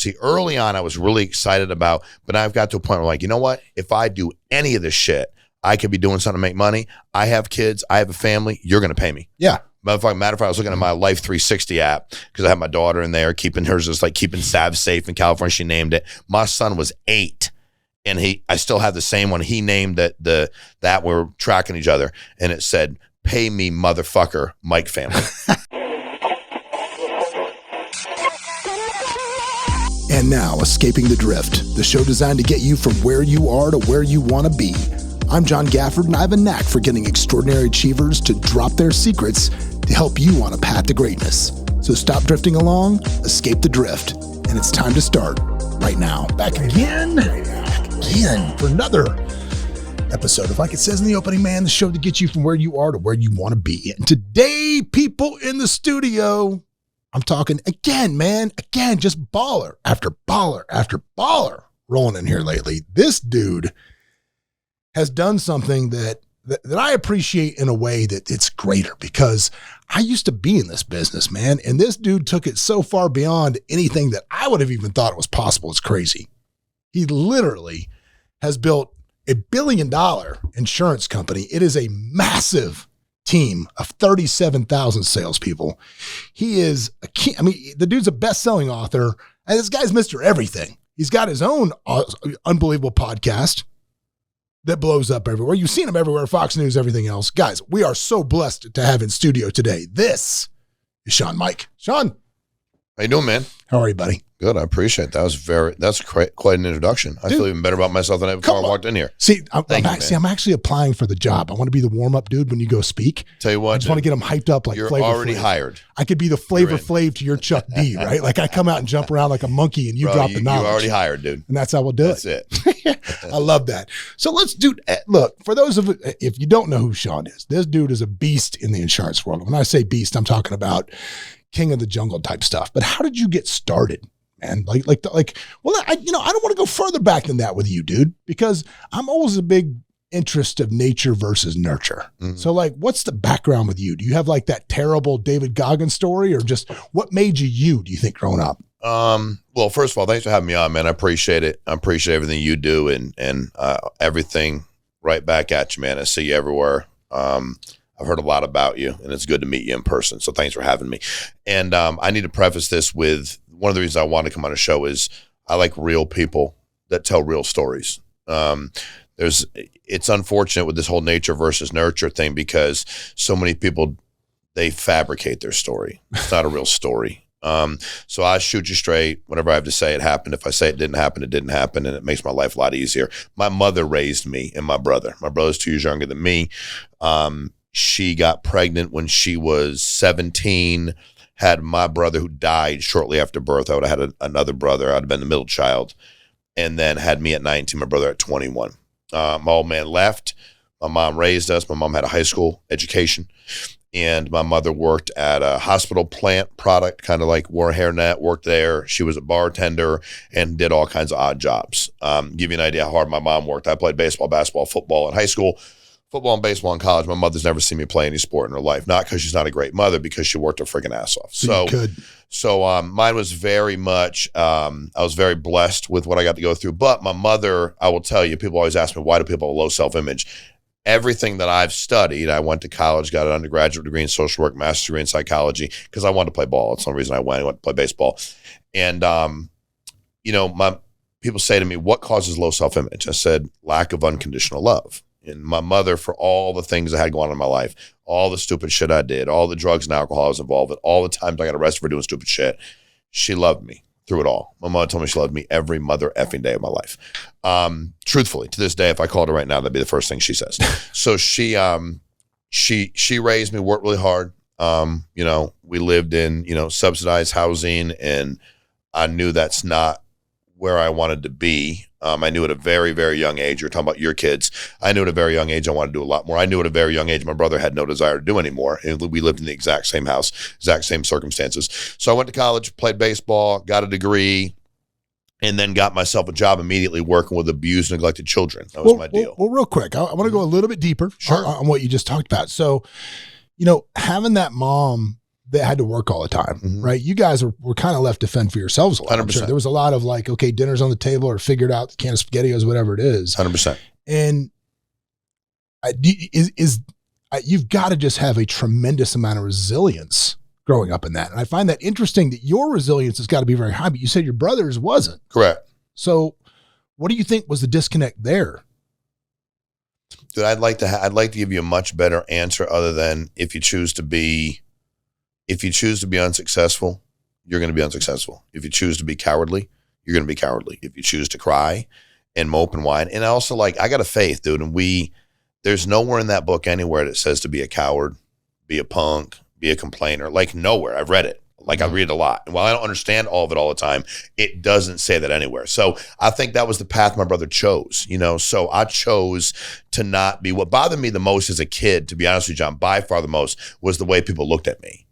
See, early on, I was really excited about, but I've got to a point where like, you know what? If I do any of this shit, I could be doing something to make money. I have kids. I have a family. You're going to pay me. Yeah. Matter of fact, I was looking at my Life 360 app because I have my daughter in there, keeping hers just like keeping Sav safe in California. She named it. My son was 8, and I still have the same one. He named that we're tracking each other, and it said, "Pay me, motherfucker, Meaike family." And now, Escaping the Drift, the show designed to get you from where you are to where you want to be. I'm John Gafford, and I have a knack for getting extraordinary achievers to drop their secrets to help you on a path to greatness. So stop drifting along, escape the drift, and it's time to start right now. Back again for another episode of Like It Says in the Opening, man, the show to get you from where you are to where you want to be. And today, people in the studio, I'm talking again, man, just baller after baller after baller rolling in here lately. This dude has done something that I appreciate in a way that it's greater, because I used to be in this business, man. And this dude took it so far beyond anything that I would have even thought was possible. It's crazy. He literally has built $1 billion insurance company. It is a massive team of 37,000 salespeople. He is the dude's a best-selling author, and this guy's Mr. Everything. He's got his own unbelievable podcast that blows up everywhere. You've seen him everywhere, Fox News, everything else. Guys, we are so blessed to have in studio today. This is Shawn Meaike. Shawn. How you doing, man? How are you, buddy? Good. I appreciate that. That's quite an introduction. I feel even better about myself than I before I walked in here. See, I'm actually applying for the job. I want to be the warm-up dude when you go speak. Tell you what, I just want to get them hyped up like you're Flavor already Flav. hired. I could be the Flavor Flav to your Chuck D, right? Like I come out and jump around like a monkey and you drop the knowledge. You're already hired, dude. And that's how we'll do That's it. I love that. So let's do, look, for those of, if you don't know who Shawn is, this dude is a beast in the insurance world. When I say beast, I'm talking about king of the jungle type stuff. But how did you get started, man? I don't want to go further back than that with you, dude, because I'm always a big interest of nature versus nurture. Mm-hmm. So like, what's the background with you? Do you have like that terrible David Goggins story, or just what made you, do you think, growing up? Well, first of all, thanks for having me on, man. I appreciate it. I appreciate everything you do and everything right back at you, man. I see you everywhere. I've heard a lot about you, and it's good to meet you in person. So thanks for having me. And I need to preface this with one of the reasons I want to come on a show is I like real people that tell real stories. It's unfortunate with this whole nature versus nurture thing, because so many people, they fabricate their story. It's not a real story. So I shoot you straight. Whenever I have to say it happened, if I say it didn't happen, it didn't happen, and it makes my life a lot easier. My mother raised me and my brother. My brother's 2 years younger than me. She got pregnant when she was 17, had my brother who died shortly after birth. I would have had another brother. I'd have been the middle child, and then had me at 19, my brother at 21. My old man left. My mom raised us. My mom had a high school education, and my mother worked at a hospital plant product, kind of like wore a hairnet, worked there. She was a bartender and did all kinds of odd jobs. Give you an idea how hard my mom worked. I played baseball, basketball, football in high school, football and baseball in college. My mother's never seen me play any sport in her life, not because she's not a great mother, because she worked her freaking ass off. So mine was very much, I was very blessed with what I got to go through. But my mother, I will tell you, people always ask me, why do people have low self-image? Everything that I've studied, I went to college, got an undergraduate degree in social work, master's degree in psychology, because I wanted to play ball. That's the only reason I went to play baseball. And, my people say to me, what causes low self-image? I said, lack of unconditional love. And my mother, for all the things I had going on in my life, all the stupid shit I did, all the drugs and alcohol I was involved in, all the times I got arrested for doing stupid shit, she loved me through it all. My mother told me she loved me every mother effing day of my life. Truthfully, to this day, if I called her right now, that'd be the first thing she says. So she raised me, worked really hard. We lived in, subsidized housing, and I knew that's not where I wanted to be. I knew at a very, very young age, you're talking about your kids, I knew at a very young age I wanted to do a lot more. I knew at a very young age my brother had no desire to do anymore. And we lived in the exact same house, exact same circumstances. So I went to college, played baseball, got a degree, and then got myself a job immediately working with abused, neglected children. That was my deal. Well, real quick, I want to go a little bit deeper on what you just talked about. So, having that mom that had to work all the time, right? You guys were kind of left to fend for yourselves a lot. 100%. Sure. There was a lot of like, okay, dinner's on the table or figured out the can of SpaghettiOs, whatever it is. 100%. And you've got to just have a tremendous amount of resilience growing up in that. And I find that interesting that your resilience has got to be very high, but you said your brother's wasn't. Correct. So what do you think was the disconnect there? Dude, I'd like to give you a much better answer other than if you choose to be unsuccessful, you're going to be unsuccessful. If you choose to be cowardly, you're going to be cowardly. If you choose to cry and mope and whine. And also, like, I got a faith, dude, and there's nowhere in that book anywhere that says to be a coward, be a punk, be a complainer. Like, nowhere. I've read it. Like, I read it a lot. And while I don't understand all of it all the time, it doesn't say that anywhere. So I think that was the path my brother chose, you know? So I chose to not be. What bothered me the most as a kid, to be honest with you, John, by far the most, was the way people looked at me.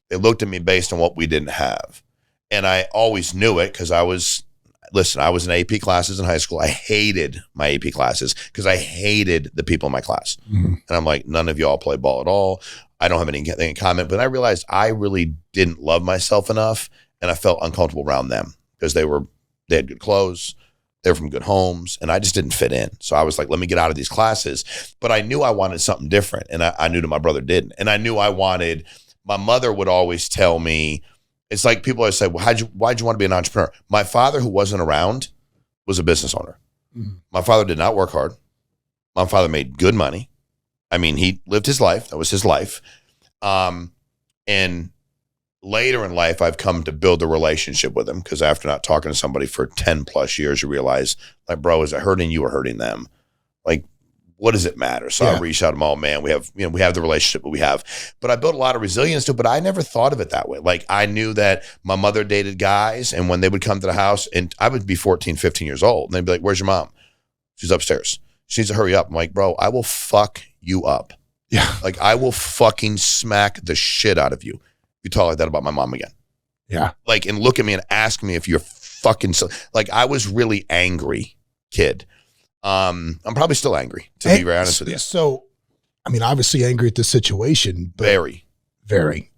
They looked at me based on what we didn't have. And I always knew it because I was in AP classes in high school. I hated my AP classes because I hated the people in my class. And I'm like, none of y'all play ball at all. I don't have anything in common. But I realized I really didn't love myself enough, and I felt uncomfortable around them because they had good clothes, they were from good homes, and I just didn't fit in. So I was like, let me get out of these classes. But I knew I wanted something different, and I knew that my brother didn't. And I knew my mother would always tell me, it's like people always say, well, why'd you want to be an entrepreneur? My father, who wasn't around, was a business owner. My father did not work hard. My father made good money. I mean, he lived his life. That was his life. And later in life, I've come to build a relationship with him because after not talking to somebody for 10 plus years, you realize, like, bro, is it hurting you or hurting them? Like, what does it matter? So I reached out to him, oh man, we have the relationship that we have. But I built a lot of resilience to it, but I never thought of it that way. Like, I knew that my mother dated guys, and when they would come to the house, and I would be 14, 15 years old, and they'd be like, where's your mom? She's upstairs. She needs to hurry up. I'm like, bro, I will fuck you up. Yeah. Like, I will fucking smack the shit out of you if you talk like that about my mom again. Yeah. Like, and look at me and ask me if you're fucking like, I was really angry kid. I'm probably still angry, to be very honest with you. So, I mean, obviously angry at the situation, but very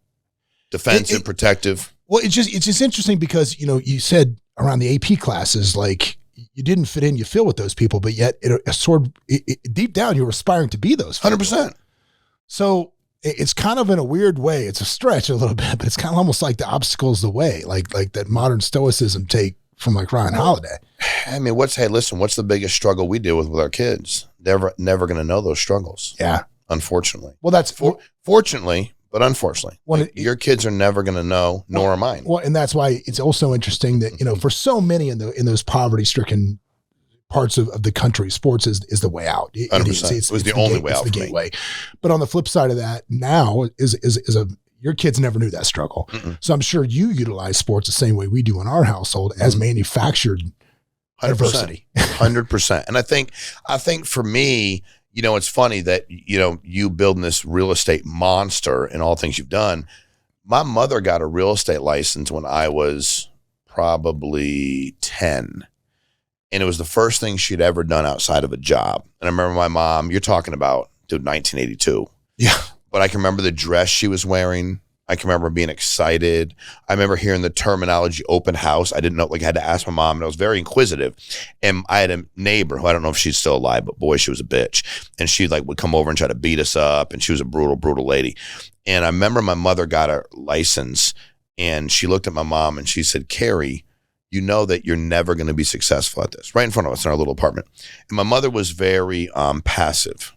defensive, protective. Well, it's just interesting because, you know, you said around the AP classes, like, you didn't fit in, you feel with those people, but yet deep down, you were aspiring to be those people. 100%. So it's kind of, in a weird way, it's a stretch a little bit, but it's kind of almost like the obstacle's the way, like that modern stoicism take from like Ryan Holiday. I mean, what's the biggest struggle we deal with our kids? Never going to know those struggles. Yeah. Unfortunately. Well, that's fortunately, but unfortunately, your kids are never going to know, nor are mine. Well, and that's why it's also interesting that, you know, for so many in those poverty-stricken parts of the country, sports is the way out. It was the only way out. It's the gateway. But on the flip side of that, now your kids never knew that struggle. So I'm sure you utilize sports the same way we do in our household as manufactured 100%, adversity. 100%. And I think for me, you know, it's funny that, you know, you building this real estate monster and all things you've done. My mother got a real estate license when I was probably 10. And it was the first thing she'd ever done outside of a job. And I remember my mom, you're talking about, dude, 1982. Yeah. But I can remember the dress she was wearing. I can remember being excited. I remember hearing the terminology open house. I didn't know, like, I had to ask my mom, and I was very inquisitive. And I had a neighbor who, I don't know if she's still alive, but boy, she was a bitch. And she like would come over and try to beat us up. And she was a brutal, brutal lady. And I remember my mother got a license, and she looked at my mom and she said, Carrie, you know that you're never going to be successful at this, right in front of us in our little apartment. And my mother was very passive.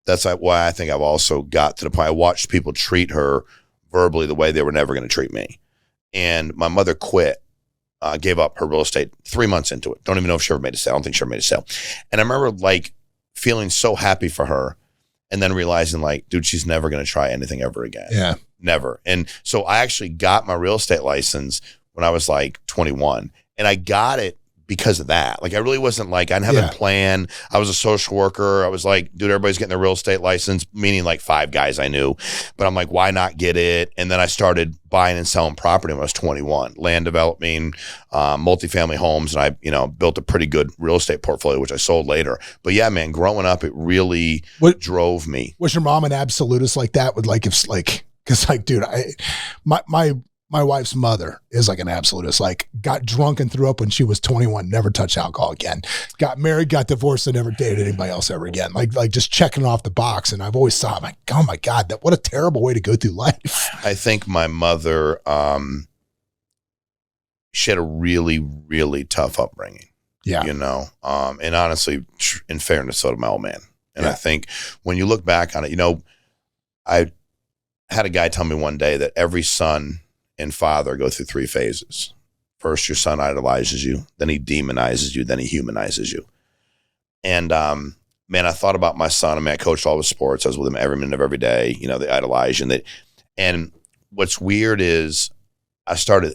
That's why I think I've also got to the point I watched people treat her verbally the way they were never going to treat me. And my mother quit, gave up her real estate 3 months into it. Don't even know if she ever made a sale. I don't think she ever made a sale. And I remember like feeling so happy for her, and then realizing like, dude, she's never going to try anything ever again. Yeah. Never. And so I actually got my real estate license when I was like 21, and I got it because of that. Like, I really wasn't like, I didn't have a plan. I was a social worker. I was like, dude, everybody's getting their real estate license, meaning like 5 guys I knew. But I'm like, why not get it? And then I started buying and selling property when I was 21, land developing, multifamily homes. And I, you know, built a pretty good real estate portfolio, which I sold later. But yeah, man, growing up, it really drove me. Was your mom an absolutist like that? With like, if like, Cause like, dude, my wife's mother is like an absolutist, like got drunk and threw up when she was 21, never touched alcohol again, got married, got divorced, and never dated anybody else ever again. Like just checking off the box. And I've always thought, like, oh my God, what a terrible way to go through life. I think my mother, she had a really, really tough upbringing. Yeah. You know, and honestly, in fairness, so did my old man. And I think when you look back on it, you know, I had a guy tell me one day that every son and father go through 3 phases. First, your son idolizes you, then he demonizes you, then he humanizes you. And man, I thought about my son. I mean, I coached all his sports. I was with him every minute of every day. You know, they idolize you. And what's weird is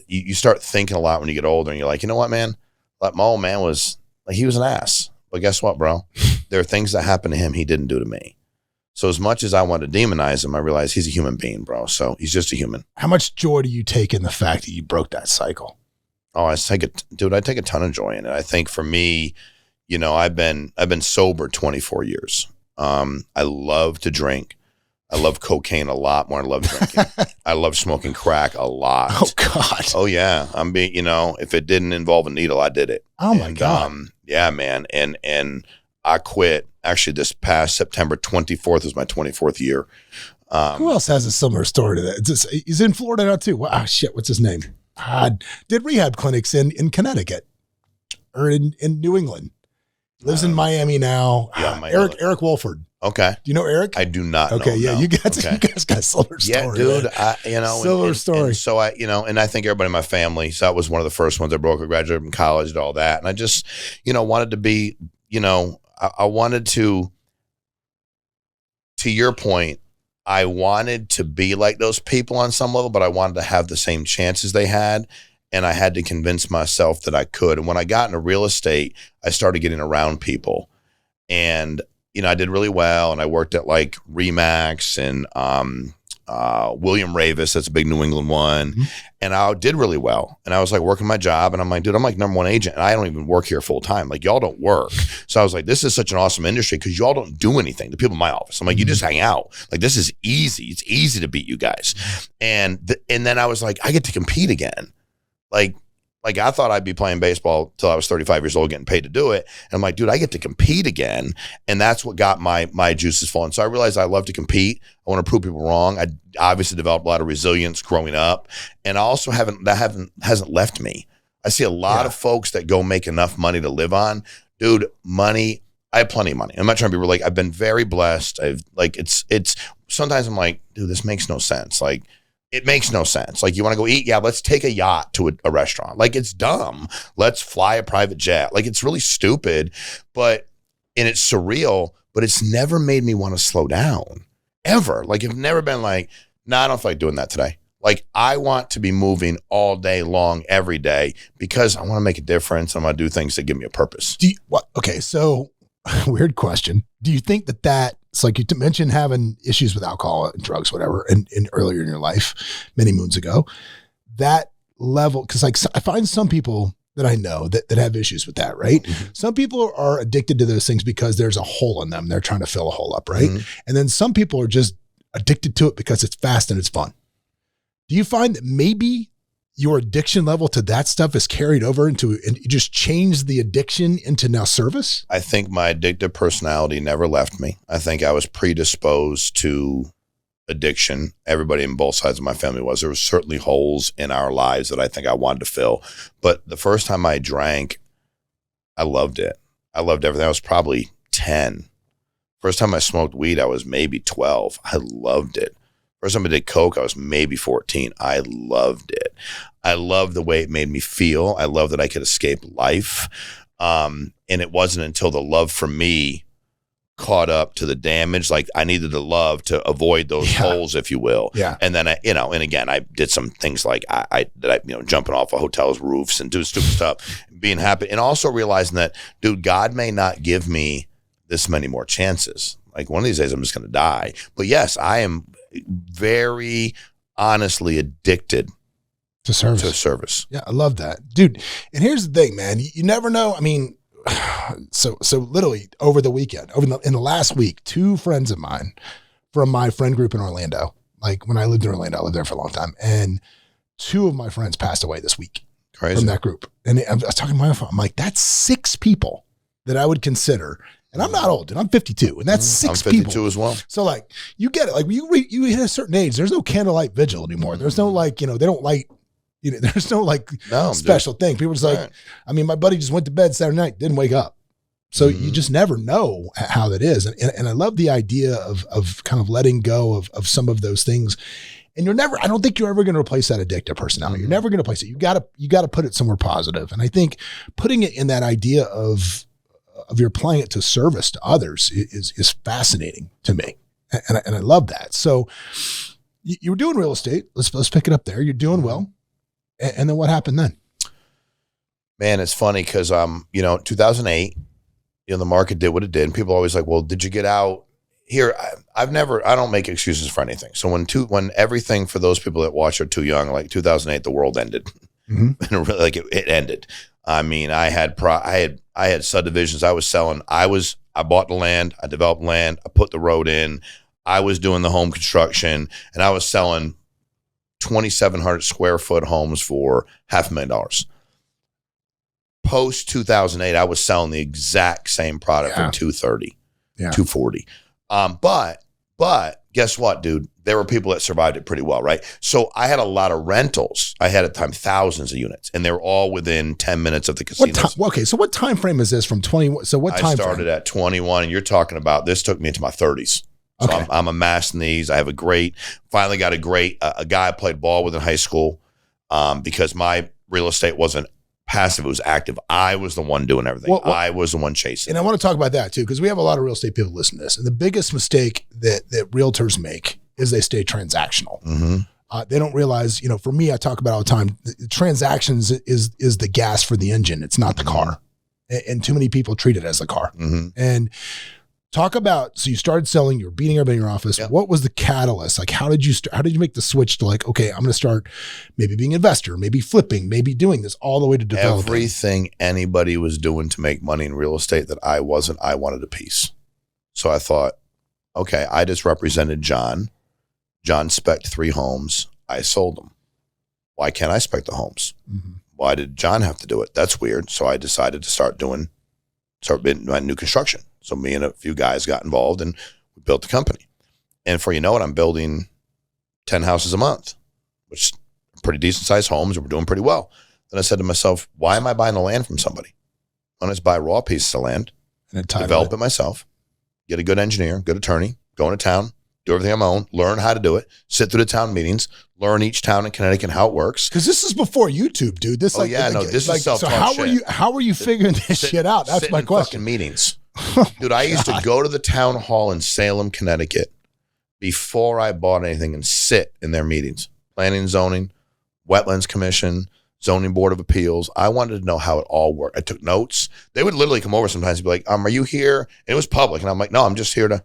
you start thinking a lot when you get older, and you're like, you know what, man? Like my old man was like, he was an ass. But guess what, bro? There are things that happened to him he didn't do to me. So as much as I want to demonize him, I realize he's a human being, bro. So he's just a human. How much joy do you take in the fact that you broke that cycle? Oh, I take a ton of joy in it. I think for me, you know, I've been sober 24 years. I love to drink. I love cocaine a lot more than I love drinking. I love smoking crack a lot. Oh God. Oh yeah. You know, if it didn't involve a needle, I did it. Oh my God. Yeah, man. And I quit. Actually, this past September 24th was my 24th year. Who else has a similar story to that? He's in Florida now too. Wow, shit. What's his name? Did rehab clinics in Connecticut or in New England. Lives in Miami now. Yeah, Eric Wolford. Okay. Do you know Eric? I do not know. Okay, yeah, no. You guys got a similar story. Yeah, dude. Similar story. And so and I think everybody in my family, so that was one of the first ones I broke. I graduated from college and all that. And I just, wanted to be, I wanted to your point, I wanted to be like those people on some level, but I wanted to have the same chances they had. And I had to convince myself that I could. And when I got into real estate, I started getting around people. And, I did really well. And I worked at like Remax and William Ravis. That's a big New England one. Mm-hmm. And I did really well. And I was like working my job. And I'm like, dude, I'm like #1 agent. And I don't even work here full time. Like y'all don't work. So I was like, this is such an awesome industry because y'all don't do anything. The people in my office. I'm like, you just hang out. Like this is easy. It's easy to beat you guys. And then I was like, I get to compete again. Like I thought I'd be playing baseball till I was 35 years old, getting paid to do it. And I'm like, dude, I get to compete again. And that's what got my juices flowing. So I realized I love to compete. I want to prove people wrong. I obviously developed a lot of resilience growing hasn't left me. I see a lot of folks that go make enough money to live on. Dude, money, I have plenty of money. I'm not trying to be like, I've been very blessed. It's sometimes I'm like, dude, this makes no sense. Like, it makes no sense. Like, you want to go eat? Yeah, let's take a yacht to a restaurant. Like, it's dumb. Let's fly a private jet. Like, it's really stupid, and it's surreal, but it's never made me want to slow down, ever. Like, I've never been like, nah, I don't feel like doing that today. Like, I want to be moving all day long, every day, because I want to make a difference. I'm going to do things that give me a purpose. Okay, so weird question. Do you think that it's like you mentioned having issues with alcohol and drugs, whatever, and earlier in your life, many moons ago, that level, because like I find some people that I know that have issues with that, right? Mm-hmm. Some people are addicted to those things because there's a hole in them. They're trying to fill a hole up, right? Mm-hmm. And then some people are just addicted to it because it's fast and it's fun. Do you find that maybe your addiction level to that stuff is carried over and you just change the addiction into now service? I think my addictive personality never left me. I think I was predisposed to addiction. Everybody in both sides of my family was. There was certainly holes in our lives that I think I wanted to fill. But the first time I drank, I loved it. I loved everything. I was probably 10. First time I smoked weed, I was maybe 12. I loved it. First time I did coke, I was maybe 14. I loved it. I loved the way it made me feel. I loved that I could escape life. And it wasn't until the love for me caught up to the damage. Like I needed the love to avoid those holes, if you will. Yeah. And then and again, I did some things like I jumping off of hotels' roofs and doing stupid stuff, being happy, and also realizing that, dude, God may not give me this many more chances. Like one of these days, I'm just going to die. But yes, I am very honestly addicted to service. Yeah, I love that, dude. And here's the thing, man. You never know. I mean, so literally over the weekend, in the last week, 2 friends of mine from my friend group in Orlando, like when I lived in Orlando, I lived there for a long time, and 2 of my friends passed away this week. Crazy. From that group. And I was talking to my wife, I'm like, that's 6 people that I would consider. And I'm not old, and I'm 52, and that's 6 people. I'm 52 as well. So like, you get it. Like you hit a certain age, there's no candlelight vigil anymore. There's no like, they don't light, there's no like special thing. People are just like, I mean, my buddy just went to bed Saturday night, didn't wake up. So you just never know how that is. And I love the idea of kind of letting go of some of those things. And I don't think you're ever going to replace that addictive personality. You're never going to replace it. You got to put it somewhere positive. And I think putting it in that idea of you're applying it to service to others is fascinating to me. And I love that. So you were doing real estate. Let's pick it up there. You're doing well. And then what happened then? Man, it's funny because 2008, the market did what it did. And people are always like, well, did you get out? Here, I don't make excuses for anything. So when everything, for those people that watch are too young, like 2008, the world ended. And really, like it ended. I mean, I had subdivisions I was selling. I bought the land, I developed land, I put the road in, I was doing the home construction, and I was selling 2,700 square foot homes for $500,000. Post 2008, I was selling the exact same product for $230, $240. But guess what, dude? There were people that survived it pretty well, right? So I had a lot of rentals. I had at the time thousands of units, and they were all within 10 minutes of the casinos. So what time frame is this from 21? So what time I started at 21, and you're talking about this took me into my 30s. So Okay. I'm amassing these. I have finally got a guy I played ball with in high school because my real estate wasn't passive, it was active. I was the one doing everything. I was the one chasing. And I want to talk about that too, because we have a lot of real estate people listen to this. And the biggest mistake that realtors make is they stay transactional. They don't realize, for me, I talk about all the time, the transactions is the gas for the engine. It's not the car. And too many people treat it as the car. And talk about, so you started selling, you were beating everybody in your office. Yep. What was the catalyst? Like, how did you make the switch to like, okay, I'm going to start maybe being an investor, maybe flipping, maybe doing this all the way to developing? Everything anybody was doing to make money in real estate that I wasn't, I wanted a piece. So I thought, okay, I just represented John. John spec'd 3 homes. I sold them. Why can't I spec the homes? Why did John have to do it? That's weird. So I decided to start doing new construction. So me and a few guys got involved and we built the company. And before you know it, I'm building 10 houses a month, which are pretty decent sized homes, and we're doing pretty well. Then I said to myself, why am I buying the land from somebody? Why don't I just buy raw pieces of land, and develop it myself, get a good engineer, good attorney, go into town, do everything on my own, learn how to do it, sit through the town meetings, learn each town in Connecticut and how it works. Because this is before YouTube, dude. This this is self-taught So how were you figuring this shit out? That's my question. Fucking meetings. Dude, I used to go to the town hall in Salem, Connecticut before I bought anything and sit in their meetings. Planning and zoning, wetlands commission, zoning board of appeals. I wanted to know how it all worked. I took notes. They would literally come over sometimes and be like, are you here? And it was public. And I'm like, no, I'm just here to.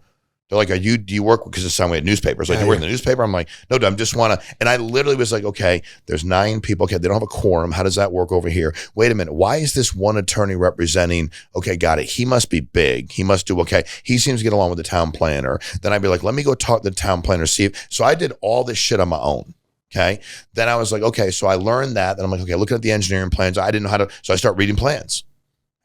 They're like, do you work? Because this time we had newspapers. Like, you work in the newspaper? I'm like, no, I just want to. And I literally was like, okay, there's 9 people. Okay, they don't have a quorum. How does that work over here? Wait a minute. Why is this one attorney representing? Okay, got it. He must be big. He must do, okay. He seems to get along with the town planner. Then I'd be like, let me go talk to the town planner, see if. So I did all this shit on my own. Okay. Then I was like, okay, so I learned that. Then I'm like, okay, looking at the engineering plans. I didn't know how to. So I start reading plans.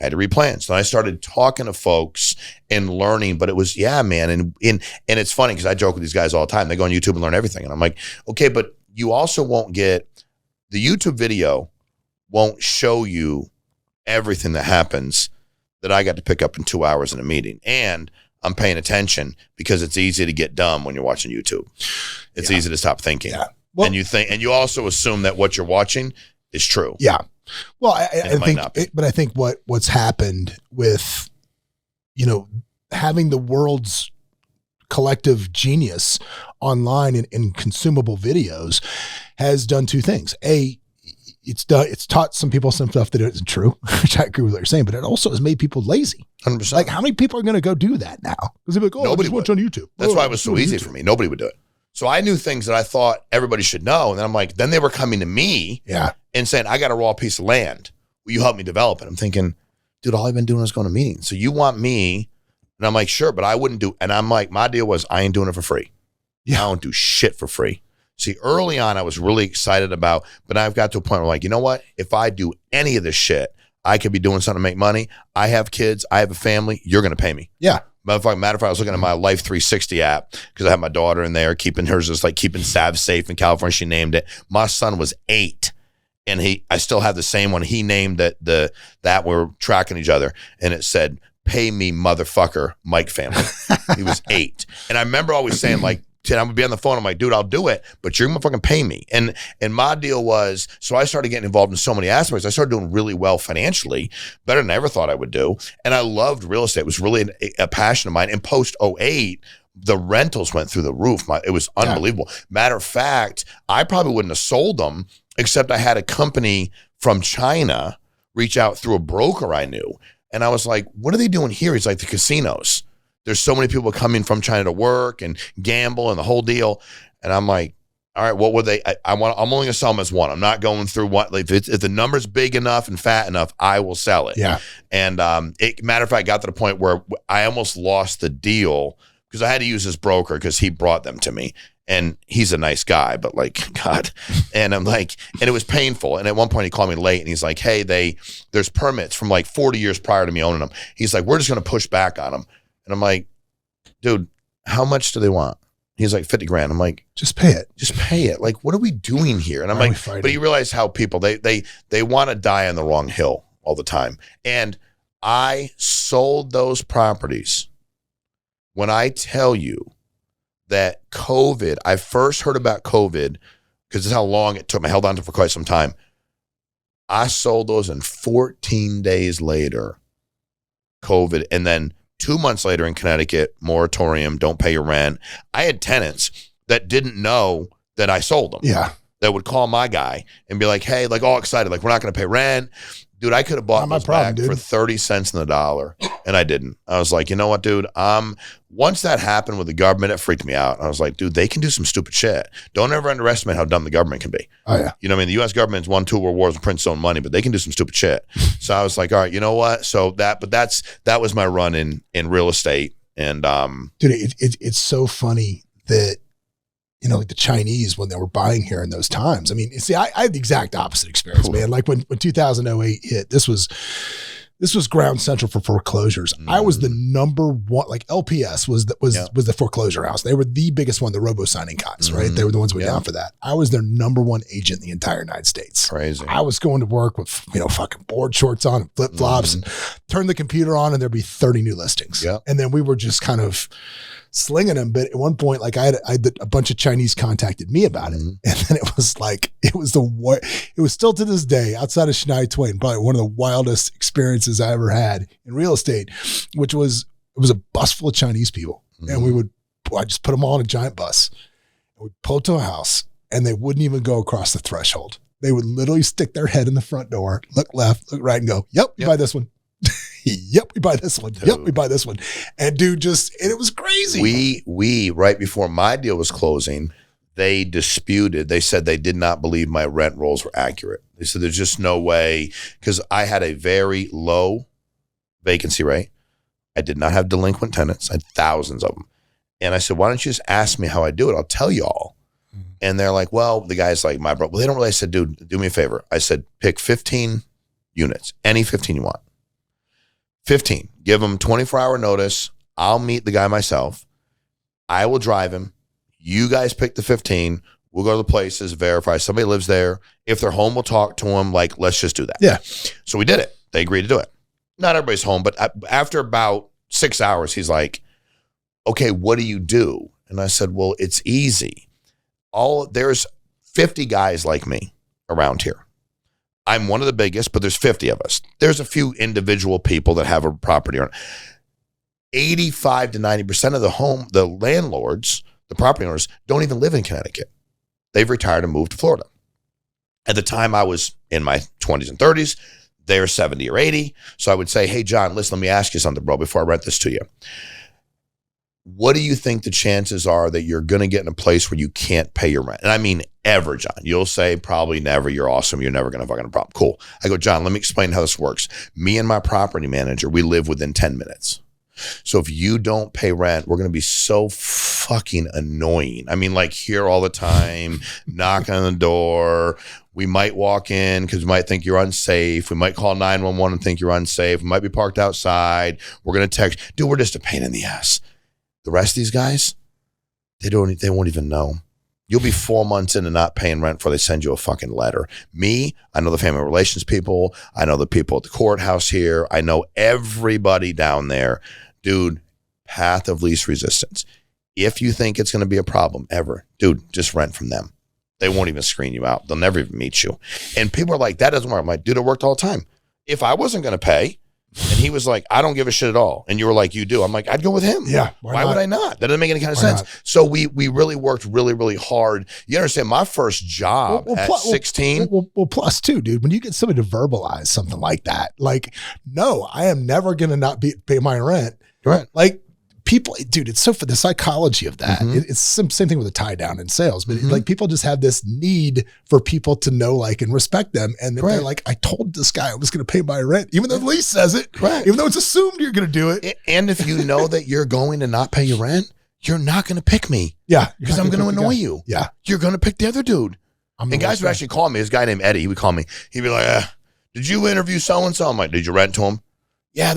I had to read plans. Then I started talking to folks and learning, but it was, man. And it's funny because I joke with these guys all the time. They go on YouTube and learn everything. And I'm like, okay, but you also won't get, the YouTube video won't show you everything that happens that I got to pick up in 2 hours in a meeting. And I'm paying attention because it's easy to get dumb when you're watching YouTube. It's easy to stop thinking. Yeah. Well, and you also assume that what you're watching is true. Yeah. Well, I think what's happened with, having the world's collective genius online in consumable videos has done 2 things. It's taught some people some stuff that isn't true, which I agree with what you're saying, but it also has made people lazy. 100%. Like, how many people are going to go do that now? Because they're like, nobody watch on YouTube. That's why it was so easy for me. Nobody would do it. So I knew things that I thought everybody should know. And then I'm like, then they were coming to me and saying, I got a raw piece of land. Will you help me develop it? I'm thinking, dude, all I've been doing is going to meetings. So you want me? And I'm like, sure, but I wouldn't do. And I'm like, my deal was I ain't doing it for free. Yeah. I don't do shit for free. See, early on, I was really excited about, but I've got to a point where I'm like, you know what? If I do any of this shit, I could be doing something to make money. I have kids. I have a family. You're going to pay me. Yeah. Matter of fact, I was looking at my Life 360 app because I have my daughter in there, keeping hers just like keeping Sav safe in California. She named it. My son was 8, and I still have the same one. He named that we're tracking each other, and it said, "Pay me, motherfucker, Meaike family." He was 8, and I remember always saying like, I'm gonna be on the phone. I'm like, dude, I'll do it, but you're gonna fucking pay me. And my deal was, so I started getting involved in so many aspects. I started doing really well financially, better than I ever thought I would do. And I loved real estate. It was really a passion of mine. And post 08, the rentals went through the roof. It was unbelievable. Yeah. Matter of fact, I probably wouldn't have sold them, except I had a company from China reach out through a broker I knew. And I was like, what are they doing here? He's like, the casinos. There's so many people coming from China to work and gamble and the whole deal. And I'm like, all right, what would they? I'm only going to sell them as one. I'm not going through what. If the number's big enough and fat enough, I will sell it. Yeah. And matter of fact, got to the point where I almost lost the deal because I had to use this broker because he brought them to me. And he's a nice guy, but like, God. And I'm like, and it was painful. And at one point he called me late and he's like, hey, there's permits from like 40 years prior to me owning them. He's like, we're just going to push back on them. And I'm like, dude, how much do they want? He's like, 50 grand. I'm like, just pay it. Just pay it. Like, what are we doing here? And I'm like, but you realize how people, they want to die on the wrong hill all the time. And I sold those properties. When I tell you that COVID, I first heard about COVID because this is how long it took me. I held on to it for quite some time. I sold those, and 14 days later, COVID, and then 2 months later in Connecticut, moratorium, don't pay your rent. I had tenants that didn't know that I sold them. Yeah. That would call my guy and be like, hey, like all excited, like we're not going to pay rent. Dude, I could have bought those back for 30 cents in the dollar, and I didn't. I was like, you know what, dude? Once that happened with the government, it freaked me out. I was like, dude, they can do some stupid shit. Don't ever underestimate how dumb the government can be. Oh, yeah. You know what I mean? The U.S. government's won 2 world wars and prints own money, but they can do some stupid shit. So I was like, all right, you know what? So that was my run in real estate. And dude, it's so funny that, you know, like the Chinese, when they were buying here in those times. I mean, see, I had the exact opposite experience, man. Like when 2008 hit, this was ground central for foreclosures. I was the number one, like LPS was the foreclosure house. They were the biggest one, the robo signing cots, right? They were the ones who went down for that. I was their number one agent in the entire United States. Crazy. I was going to work with, you know, fucking board shorts on and flip flops and turn the computer on and there'd be 30 new listings. Yep. And then we were just kind of slinging them. But at one point, like I had a bunch of Chinese contacted me about it. And then it was like, it was still to this day outside of Shania Twain, probably one of the wildest experiences I ever had in real estate, which was, it was a bus full of Chinese people. And I just put them all on a giant bus and we'd pull to a house and they wouldn't even go across the threshold. They would literally stick their head in the front door, look left, look right and go, yep, you buy this one. Yep, we buy this one. Yep, we buy this one. And dude, and it was crazy. We right before my deal was closing, they disputed. They said they did not believe my rent rolls were accurate. They said there's just no way, because I had a very low vacancy rate. I did not have delinquent tenants. I had thousands of them. And I said, why don't you just ask me how I do it? I'll tell you all. And they're like, well, the guy's like, well, they don't really. I said, dude, do me a favor. I said, pick 15 units, any 15 you want. 15, give them 24-hour notice. I'll meet the guy myself. I will drive him. You guys pick the 15. We'll go to the places, verify somebody lives there. If they're home, we'll talk to them. Like, let's just do that. Yeah. So we did it. They agreed to do it. Not everybody's home, but after about 6 hours, he's like, okay, what do you do? And I said, well, it's easy. There's 50 guys like me around here. I'm one of the biggest, but there's 50 of us. There's a few individual people that have a property on. 85 to 90% of the landlords, the property owners, don't even live in Connecticut. They've retired and moved to Florida. At the time I was in my 20s and 30s, they're 70 or 80. So I would say, hey, John, listen, let me ask you something, bro, before I rent this to you. What do you think the chances are that you're going to get in a place where you can't pay your rent? And I mean ever, John. You'll say probably never. You're awesome. You're never going to fucking have a problem. Cool. I go, John, let me explain how this works. Me and my property manager, we live within 10 minutes. So if you don't pay rent, we're going to be so fucking annoying. I mean, like here all the time, knock on the door. We might walk in because we might think you're unsafe. We might call 911 and think you're unsafe. We might be parked outside. We're going to text. Dude, we're just a pain in the ass. The rest of these guys, they won't even know. You'll be 4 months in and not paying rent before they send you a fucking letter. Me, I know the family relations people. I know the people at the courthouse here. I know everybody down there. Dude, path of least resistance. If you think it's going to be a problem ever, dude, just rent from them. They won't even screen you out. They'll never even meet you. And people are like, that doesn't work. I'm like, dude, it worked all the time. If I wasn't going to pay, and he was like, I don't give a shit at all. And you were like, you do. I'm like, I'd go with him. Yeah. Why would I not? That doesn't make any kind of sense. Not? So we really worked really, really hard. You understand, my first job at 16. Well, plus too, dude, when you get somebody to verbalize something like that, like, no, I am never going to not pay my rent. Right. Like, people, dude, it's so for the psychology of that. Mm-hmm. It's same thing with a tie down in sales, but like people just have this need for people to know, like, and respect them. And they're like, I told this guy I was going to pay my rent, even though the lease says it, even though it's assumed you're going to do it. And if you know that you're going to not pay your rent, you're not going to pick me. Yeah. Because I'm going to annoy you. Yeah. You're going to pick the other dude. And guys would actually call me. This guy named Eddie, he would call me. He'd be like, did you interview so-and-so? I'm like, did you rent to him? Yeah,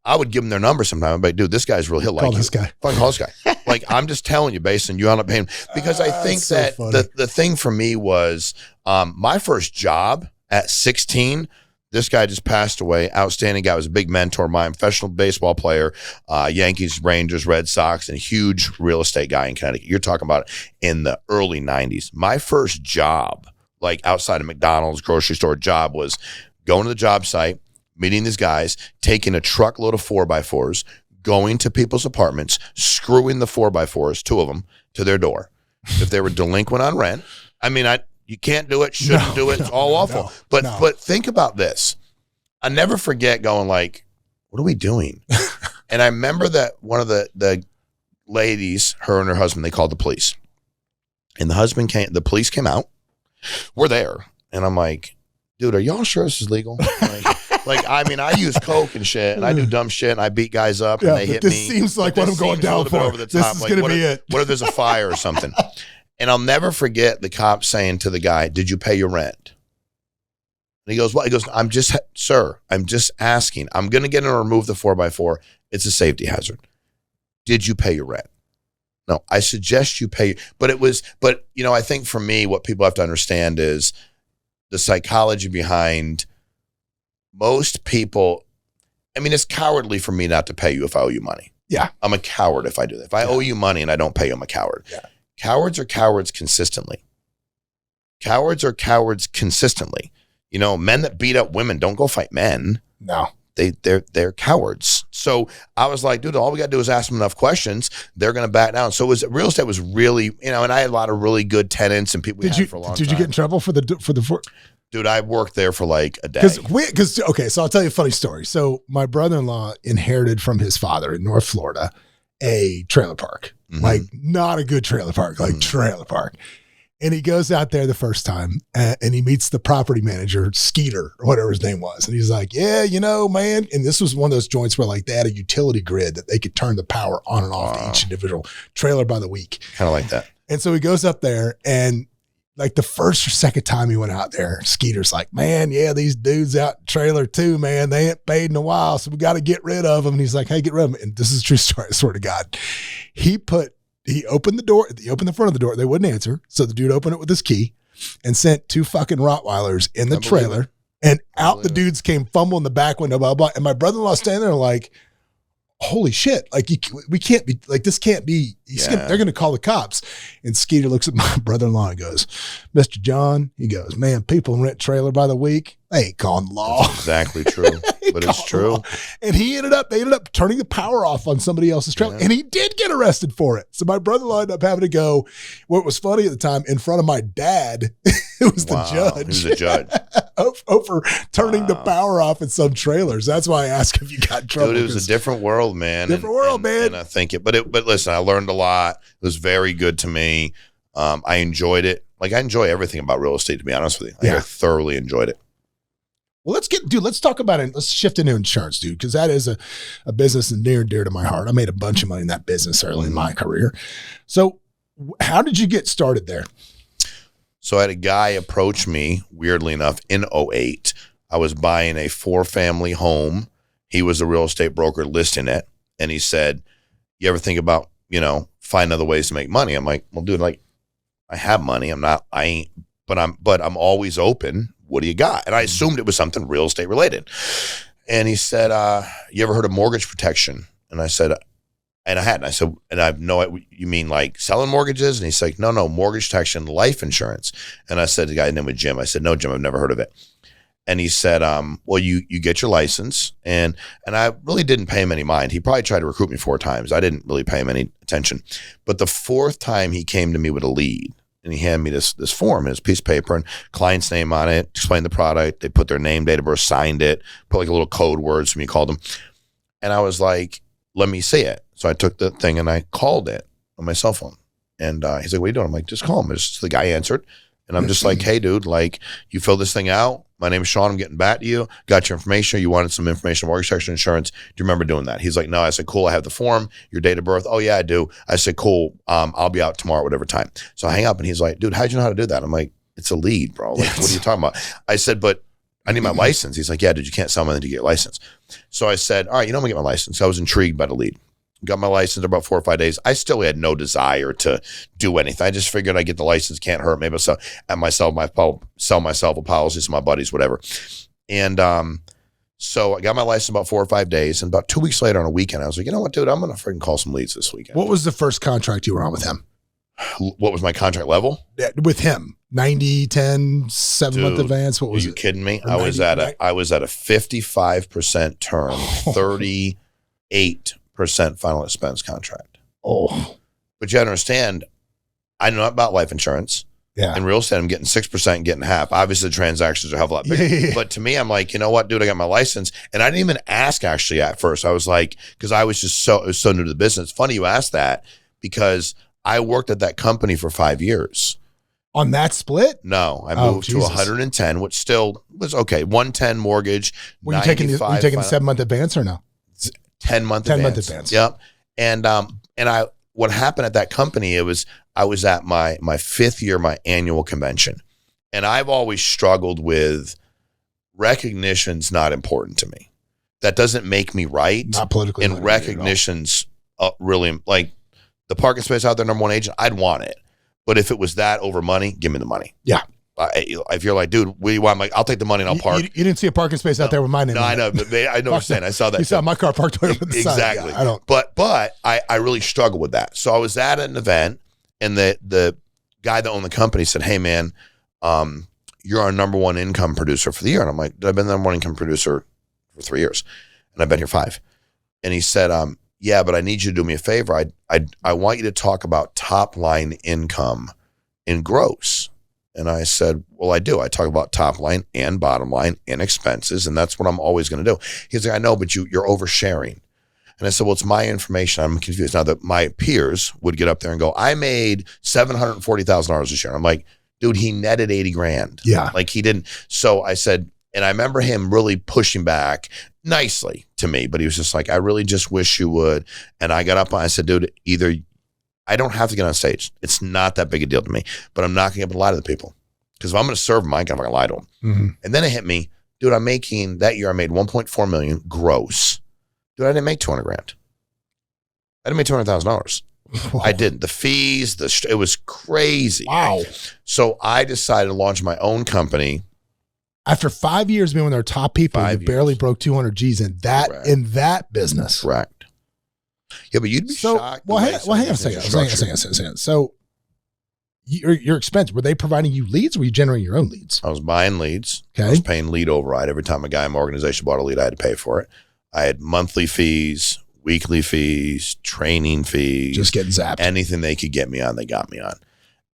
I would give them their number sometime. I'm like, dude, this guy's real. He'll like you. This guy. Fucking call this guy. Like, I'm just telling you, Basin, you end up paying. Because I think that the thing for me was my first job at 16, this guy just passed away. Outstanding guy. Was a big mentor of mine. Professional baseball player, Yankees, Rangers, Red Sox, and huge real estate guy in Connecticut. You're talking about in the early 90s. My first job, like outside of McDonald's, grocery store job, was going to the job site, meeting these guys, taking a truckload of 4x4s, going to people's apartments, screwing the 4x4s, two of them, to their door. If they were delinquent on rent, I mean, you can't do it, shouldn't do it, it's all awful. But think about this. I never forget going like, what are we doing? And I remember that one of the ladies, her and her husband, they called the police. And the police came out. We're there. And I'm like, dude, are y'all sure this is legal? Like, I mean, I use coke and shit, and I do dumb shit, and I beat guys up, and they hit me. This seems like what I'm going down for. Over the top. This is going to be it. What if there's a fire or something? And I'll never forget the cop saying to the guy, did you pay your rent? And he goes, what? He goes, sir, I'm just asking. I'm going to get him to remove the 4x4. It's a safety hazard. Did you pay your rent? No, I suggest you pay. But I think for me, what people have to understand is the psychology behind most people. I mean, it's cowardly for me not to pay you if I owe you money. Yeah. I'm a coward if I do that. If I owe you money and I don't pay you, I'm a coward. Yeah. Cowards are cowards consistently. Cowards are cowards consistently. You know, men that beat up women don't go fight men. No. They're cowards. So I was like, dude, all we got to do is ask them enough questions. They're going to back down. So real estate was really, and I had a lot of really good tenants and people we had for a long time. Did you get in trouble for the Dude, I worked there for like a day. Okay, so I'll tell you a funny story. So my brother-in-law inherited from his father in North Florida a trailer park. Mm-hmm. Like not a good trailer park, like trailer park. And he goes out there the first time and he meets the property manager, Skeeter, or whatever his name was. And he's like, yeah, man. And this was one of those joints where like they had a utility grid that they could turn the power on and off to each individual trailer by the week. Kind of like that. And so he goes up there and like the first or second time he went out there, Skeeter's like, man, yeah, these dudes out in trailer too, man. They ain't paid in a while, so we got to get rid of them. And he's like, hey, get rid of them. And this is a true story, I swear to God. He opened the door, he opened the front of the door. They wouldn't answer. So the dude opened it with his key and sent two fucking Rottweilers in the trailer. And out the dudes came fumbling the back window, blah, blah. And my brother-in-law standing there like, holy shit, like we can't be, like this can't be, they're going to call the cops. And Skeeter looks at my brother-in-law and goes, Mr. John, he goes, man, people rent trailer by the week. They ain't calling the law. That's exactly true. But it's true. And they ended up turning the power off on somebody else's trailer. Yeah. And he did get arrested for it. So my brother-in-law ended up having to go, what was funny at the time, in front of my dad, it was the judge. He was the judge. over turning the power off in some trailers. That's why I asked if you got in trouble. Dude, it was a different world, man. Different world, man. And I think but listen, I learned a lot. It was very good to me. I enjoyed it. Like I enjoy everything about real estate, to be honest with you. I thoroughly enjoyed it. Well, let's talk about it. Let's shift into insurance, dude, because that is a business near and dear to my heart. I made a bunch of money in that business early in my career. So how did you get started there? So I had a guy approach me, weirdly enough, in '08. I was buying a 4-family home. He was a real estate broker listing it. And he said, you ever think about, find other ways to make money? I'm like, well, dude, I have money. But I'm always open. What do you got? And I assumed it was something real estate related. And he said, you ever heard of mortgage protection? And I said, and I hadn't. I said, and I know you mean like selling mortgages? And he's like, no, mortgage protection, life insurance. And I said, the guy's name was Jim. I said, no, Jim, I've never heard of it. And he said, well, you get your license. And I really didn't pay him any mind. He probably tried to recruit me 4 times. I didn't really pay him any attention. But the 4th time he came to me with a lead, and he handed me this form, and this piece of paper, and client's name on it, explained the product. They put their name, date of birth, signed it, put like a little code words from you called them. And I was like, let me see it. So I took the thing and I called it on my cell phone. And he's like, what are you doing? I'm like, just call him. The guy answered. And I'm just like, hey, dude, you fill this thing out. My name is Shawn. I'm getting back to you. Got your information. You wanted some information on mortgage protection insurance. Do you remember doing that? He's like, no. I said, cool. I have the form. Your date of birth. Oh, yeah, I do. I said, cool. I'll be out tomorrow, whatever time. So I hang up and he's like, dude, how'd you know how to do that? I'm like, it's a lead, bro. What are you talking about? I said, but I need my license. He's like, yeah, dude, you can't sell me until you get your license. So I said, all right, I'm going to get my license. I was intrigued by the lead. Got my license about 4 or 5 days. I still had no desire to do anything. I just figured I'd get the license, can't hurt. Maybe I'll sell myself a policy to my buddies, whatever. And so I got my license about 4 or 5 days. And about 2 weeks later on a weekend, I was like, you know what, dude, I'm going to freaking call some leads this weekend. What was the first contract you were on with him? What was my contract level? With him? 90, 10, 7-month advance? What was it? Are you kidding me? I was at a 55% term, 38% final expense contract. Oh. But you understand, I know about life insurance. Yeah. In real estate, I'm getting 6% and getting half. Obviously, the transactions are a hell of a lot bigger. Yeah. But to me, I'm like, you know what, dude, I got my license. And I didn't even ask actually at first. I was like, because I was just so new to the business. Funny you asked that because I worked at that company for 5 years. On that split? No, I moved to 110, which still was okay. 110 mortgage. Were you taking the 7-month advance or no? 10-month advance. Yep. And what happened at that company, I was at my 5th year, my annual convention. And I've always struggled with recognition's not important to me. That doesn't make me right. Not politically. And recognition's really, like the parking space out there, number 1 agent, I'd want it. But if it was that over money, give me the money. Yeah. If you're like, dude, what do you want? I'm like, I'll take the money and I'll park. You didn't see a parking space out there with my name. No, I know. But I know what you're saying. I saw that. You saw my car parked over the side. Exactly. Yeah, I don't. But I really struggle with that. So I was at an event and the guy that owned the company said, hey, man, you're our number 1 income producer for the year. And I'm like, I've been the number 1 income producer for 3 years. And I've been here 5. And he said, yeah, but I need you to do me a favor. I want you to talk about top line income in gross. And I said, well, I do. I talk about top line and bottom line and expenses, and that's what I'm always going to do. He's like, I know, but you're oversharing. And I said, well, it's my information. I'm confused. Now that my peers would get up there and go, I made $740,000 this year. I'm like, dude, he netted 80 grand. Yeah. Like he didn't. So I said, and I remember him really pushing back nicely to me, but he was just like, I really just wish you would. And I got up and I said, dude, either I don't have to get on stage. It's not that big a deal to me, but I'm not going to be able to lie to the people. Because if I'm going to serve them, I ain't going to lie to them. Mm-hmm. And then it hit me, dude, that year I made 1.4 million gross. Dude, I didn't make 200 grand. I didn't make $200,000. I didn't. The fees, it was crazy. Wow. So I decided to launch my own company. After 5 years being one of their top people, you barely broke 200 G's in that business. Correct. Yeah, but you'd be shocked. Well, hang on a second. So your expense, were they providing you leads or were you generating your own leads? I was buying leads. Okay. I was paying lead override. Every time a guy in my organization bought a lead, I had to pay for it. I had monthly fees, weekly fees, training fees. Just getting zapped. Anything they could get me on, they got me on.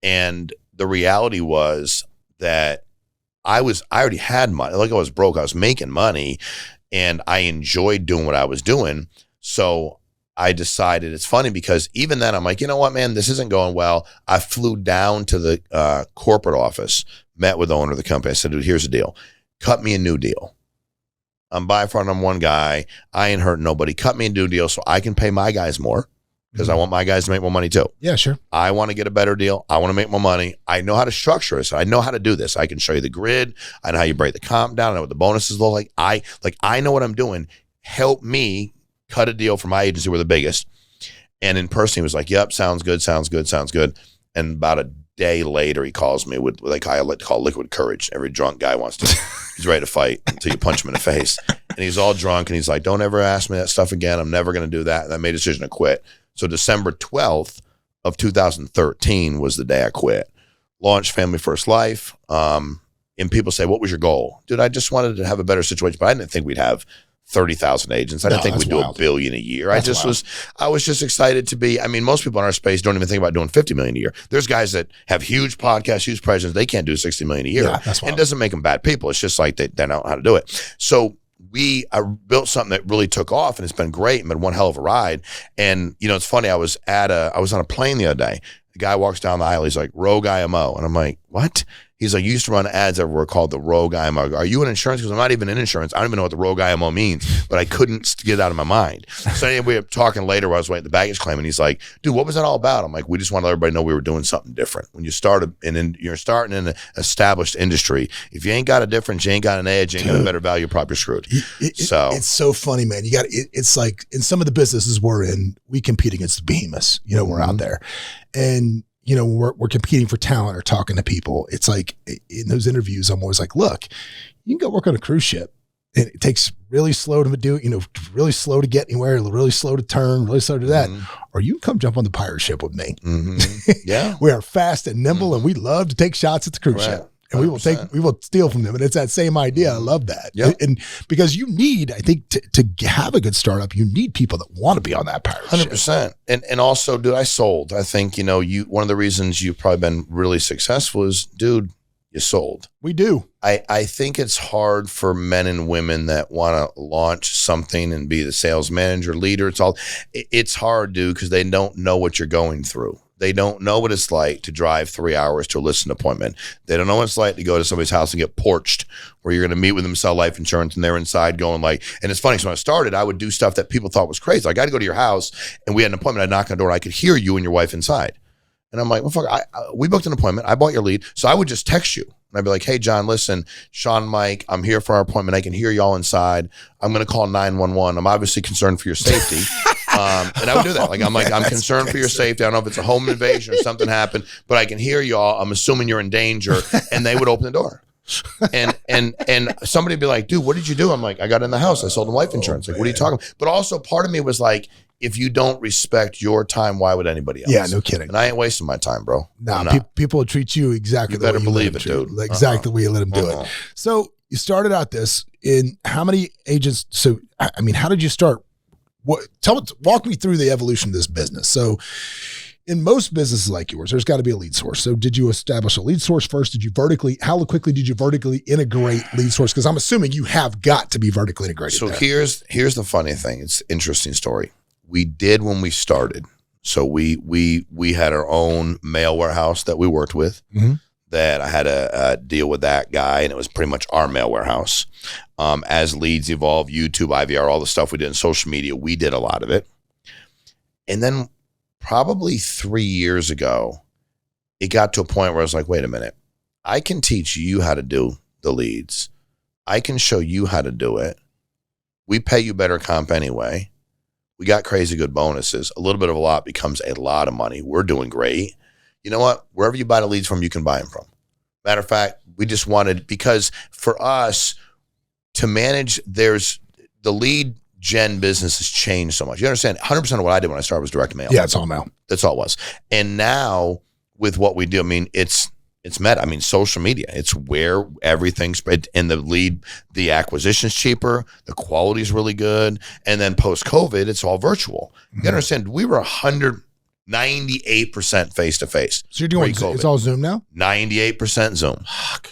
And the reality was that I already had money. Like I was broke. I was making money and I enjoyed doing what I was doing. So I decided, it's funny because even then I'm like, you know what, man, this isn't going well. I flew down to the corporate office, met with the owner of the company. I said, dude, here's the deal. Cut me a new deal. I'm by far number one guy. I ain't hurting nobody. Cut me and do a deal so I can pay my guys more because I want my guys to make more money too. Yeah, sure. I want to get a better deal. I want to make more money. I know how to structure this. I know how to do this. I can show you the grid. I know how you break the comp down. I know what the bonuses look like. I know what I'm doing. Help me cut a deal for my agency. We're the biggest. And in person, he was like, yep, sounds good. And about a day later, he calls me with like I like to call liquid courage. Every drunk guy wants to, he's ready to fight until you punch him in the face. And he's all drunk and he's like, don't ever ask me that stuff again. I'm never going to do that. And I made a decision to quit. So December 12th of 2013 was the day I quit. Launched Family First Life. And people say, what was your goal? Dude, I just wanted to have a better situation, but I didn't think we'd have 30,000 agents. I didn't think we'd do $1 billion a year. I was just excited to be, I mean, most people in our space don't even think about doing 50 million a year. There's guys that have huge podcasts, huge presence. They can't do 60 million a year. Yeah, that's wild. And it doesn't make them bad people. It's just like they don't know how to do it. So I built something that really took off and it's been great and been one hell of a ride. And you know, it's funny. I was on a plane the other day. The guy walks down the aisle. He's like, Rogue IMO. And I'm like, what? He's like, you used to run ads everywhere called the Rogue IMO. Are you in insurance? Because I'm not even in insurance. I don't even know what the Rogue IMO means, but I couldn't get it out of my mind. So anyway, we were talking later while I was waiting at the baggage claim, and he's like, dude, what was that all about? I'm like, we just want to let everybody know we were doing something different. When you started, and you're starting in an established industry, if you ain't got a difference, you ain't got an edge, you ain't got a better value prop, you're screwed. It's so funny, man. It's like in some of the businesses we're in, we compete against the behemoths. You know, we're out there. And you know, we're competing for talent or talking to people. It's like in those interviews, I'm always like, look, you can go work on a cruise ship. And it takes really slow to do, you know, really slow to get anywhere, really slow to turn, really slow to that. Or you can come jump on the pirate ship with me. Yeah. We are fast and nimble and we love to take shots at the cruise ship. And we will steal from them. And it's that same idea. I love that. Yep. And because you need, I think to have a good startup, you need people that want to be on that pirate 100%. ship. And also, dude, I sold. I think, you know, one of the reasons you've probably been really successful is, dude, you sold. We do. I think it's hard for men and women that want to launch something and be the sales manager, leader. It's hard, dude, because they don't know what you're going through. They don't know what it's like to drive 3 hours to a listing appointment. They don't know what it's like to go to somebody's house and get porched, where you're going to meet with them, sell life insurance, and they're inside going like, and it's funny, so when I started, I would do stuff that people thought was crazy. Like, I'd go to your house, and we had an appointment, I'd knock on the door, and I could hear you and your wife inside. And I'm like, well, fuck, we booked an appointment, I bought your lead, so I would just text you. And I'd be like, hey, John, listen, Shawn Meaike, I'm here for our appointment. I can hear y'all inside. I'm going to call 911. I'm obviously concerned for your safety. And I would do that. Like, I'm concerned for your safety. I don't know if it's a home invasion or something happened, but I can hear y'all. I'm assuming you're in danger. And they would open the door. And somebody would be like, dude, what did you do? I'm like, I got in the house. I sold them life insurance. Like, what are you talking about? But also part of me was like, if you don't respect your time, why would anybody else? Yeah, no kidding. And I ain't wasting my time, bro. No, people will treat you exactly the way you believe it, dude. Exactly the way you let them do it. So you started out this in how many agents? So, I mean, how did you start? Walk me through the evolution of this business. So in most businesses like yours, there's got to be a lead source. So did you establish a lead source first? How quickly did you vertically integrate lead source? Because I'm assuming you have got to be vertically integrated. So here's the funny thing. It's an interesting story. We did when we started. So we had our own mail warehouse that we worked with. That I had a deal with that guy, and it was pretty much our mail warehouse. As leads evolved, YouTube, IVR, all the stuff we did in social media, we did a lot of it. And then probably 3 years ago, it got to a point where I was like, wait a minute, I can teach you how to do the leads. I can show you how to do it. We pay you better comp anyway. We got crazy good bonuses. A little bit of a lot becomes a lot of money. We're doing great. You know what? Wherever you buy the leads from, you can buy them from. Matter of fact, we just wanted, because for us to manage, the lead gen business has changed so much. You understand? 100% of what I did when I started was direct mail. Yeah, it's all mail. That's all it was. And now with what we do, I mean, it's meta. I mean, social media, it's where everything's spread, and the acquisition's cheaper, the quality's really good. And then post-COVID, it's all virtual. You understand? We were 98% face-to-face. So you're doing, it's all Zoom now? 98% Zoom.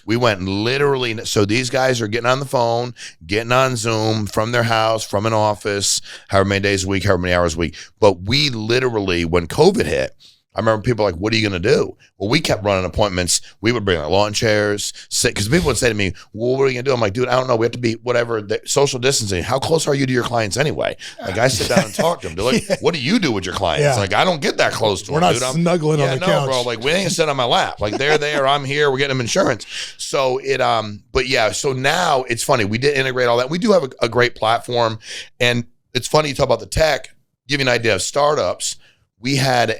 We went literally, so these guys are getting on the phone, getting on Zoom from their house, from an office, however many days a week, however many hours a week. But we literally, when COVID hit, I remember people like, what are you going to do? Well, we kept running appointments. We would bring our lawn chairs, sit, because people would say to me, well, what are you going to do? I'm like, dude, I don't know. We have to be whatever, social distancing. How close are you to your clients anyway? Like, I sit down and talk to them. They're like, what do you do with your clients? Yeah. Like, I don't get that close to them. We're not snuggling on the couch. Bro. Like, we ain't sitting on my lap. Like, they're there. I'm here. We're getting them insurance. So but yeah, so now it's funny. We did integrate all that. We do have a great platform. And it's funny you talk about the tech. Give you an idea of startups. We had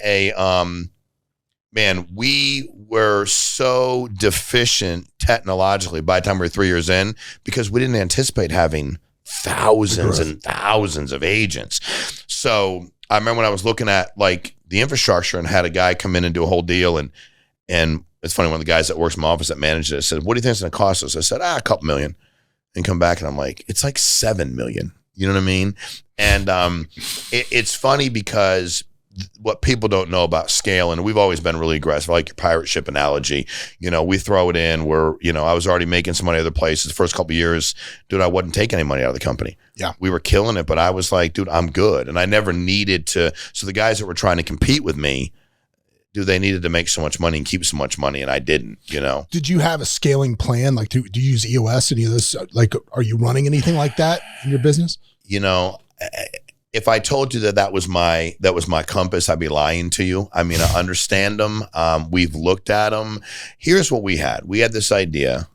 we were so deficient technologically by the time we were 3 years in because we didn't anticipate having thousands and thousands of agents. So I remember when I was looking at like the infrastructure and had a guy come in and do a whole deal. And it's funny, one of the guys that works in my office that managed it said, what do you think it's going to cost us? I said, a couple million. And come back and I'm like, it's like 7 million. You know what I mean? And it's funny because what people don't know about scale, and we've always been really aggressive, like your pirate ship analogy, we throw it in where, I was already making some money other places. The first couple of years, dude, I wasn't taking any money out of the company. Yeah. We were killing it, but I was like, dude, I'm good. And I never needed to. So the guys that were trying to compete with me, dude, they needed to make so much money and keep so much money, and I didn't, Did you have a scaling plan? Like, do you use EOS, any of this? Like, are you running anything like that in your business? If I told you that was my compass, I'd be lying to you. I mean, I understand them. We've looked at them. Here's what we had. We had this idea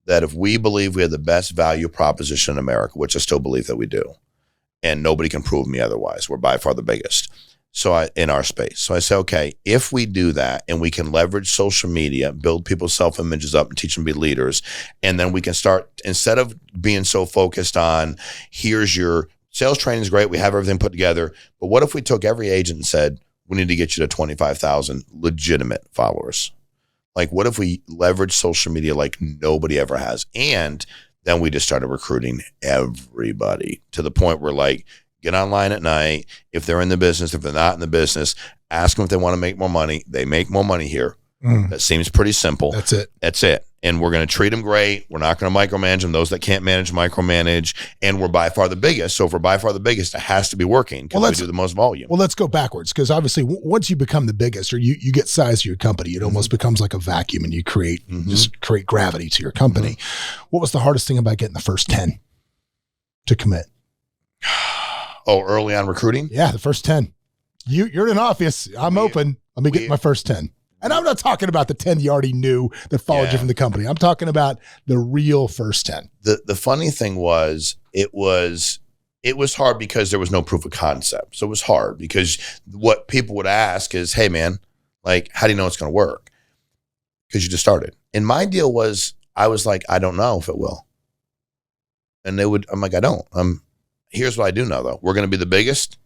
that if we believe we have the best value proposition in America, which I still believe that we do, and nobody can prove me otherwise, we're by far the biggest. In our space. So I say, okay, if we do that and we can leverage social media, build people's self-images up and teach them to be leaders, and then we can start, instead of being so focused on, here's your sales training is great, we have everything put together, but what if we took every agent and said, we need to get you to 25,000 legitimate followers? Like, what if we leverage social media like nobody ever has? And then we just started recruiting everybody to the point where like, get online at night. If they're in the business, if they're not in the business, ask them if they want to make more money. They make more money here. That seems pretty simple. That's it. And we're going to treat them great. We're not going to micromanage them. Those that can't manage, micromanage. And we're by far the biggest. So if we're by far the biggest, it has to be working because we do the most volume. Well, let's go backwards because obviously once you become the biggest or you get size to your company, it almost becomes like a vacuum and you create gravity to your company. What was the hardest thing about getting the first 10 to commit? Oh, early on recruiting? Yeah, the first 10. You're in office. I'm open. Let me get my first 10. And I'm not talking about the 10 you already knew that followed you from the company. I'm talking about the real first 10. The funny thing was, it was hard because there was no proof of concept. So it was hard because what people would ask is, hey, man, like, how do you know it's going to work? Because you just started. And my deal was, I was like, I don't know if it will. And I'm like, I don't. Here's what I do know, though. We're going to be the biggest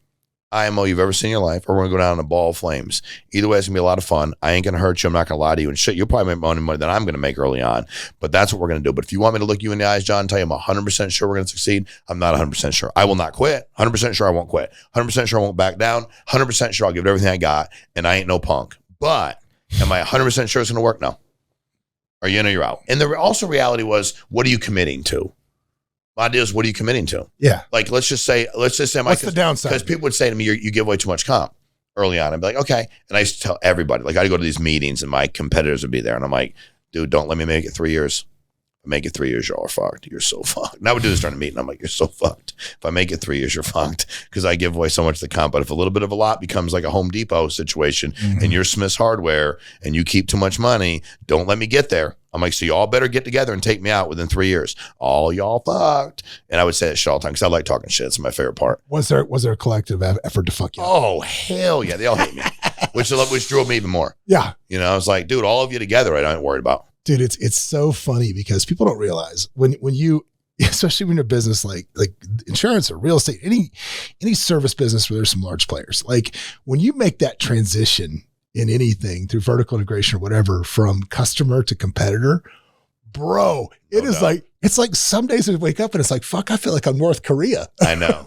IMO you've ever seen in your life, or we're going to go down in a ball of flames. Either way, it's going to be a lot of fun. I ain't going to hurt you. I'm not going to lie to you. And shit, you'll probably make more money than I'm going to make early on. But that's what we're going to do. But if you want me to look you in the eyes, John, and tell you I'm 100% sure we're going to succeed, I'm not 100% sure. I will not quit. 100% sure I won't quit. 100% sure I won't back down. 100% sure I'll give it everything I got. And I ain't no punk. But am I 100% sure it's going to work? No. Are you in or you're out? And the also reality was, what are you committing to? My idea is, what are you committing to? Yeah. Like, let's just say, what's the downside? Because people would say to me, you give away too much comp early on. I'd be like, okay. And I used to tell everybody, like, I'd go to these meetings and my competitors would be there. And I'm like, dude, don't let me make it 3 years. If I make it 3 years, y'all are fucked. You're so fucked. And I would do this during a meeting. I'm like, you're so fucked. If I make it 3 years, you're fucked. Because I give away so much of the comp. But if a little bit of a lot becomes like a Home Depot situation and you're Smith's Hardware and you keep too much money, don't let me get there. I'm like, so y'all better get together and take me out within 3 years. All y'all fucked. And I would say that shit all the time because I like talking shit. It's my favorite part. Was there a collective effort to fuck you up? Oh, hell yeah. They all hate me, which drove me even more. Yeah. I was like, dude, all of you together, I ain't worried about. Dude, it's so funny because people don't realize when you, especially when you're a business like insurance or real estate, any service business where there's some large players, like when you make that transition in anything through vertical integration or whatever, from customer to competitor, bro, it's like some days we wake up and it's like, fuck, I feel like I'm North Korea. I know.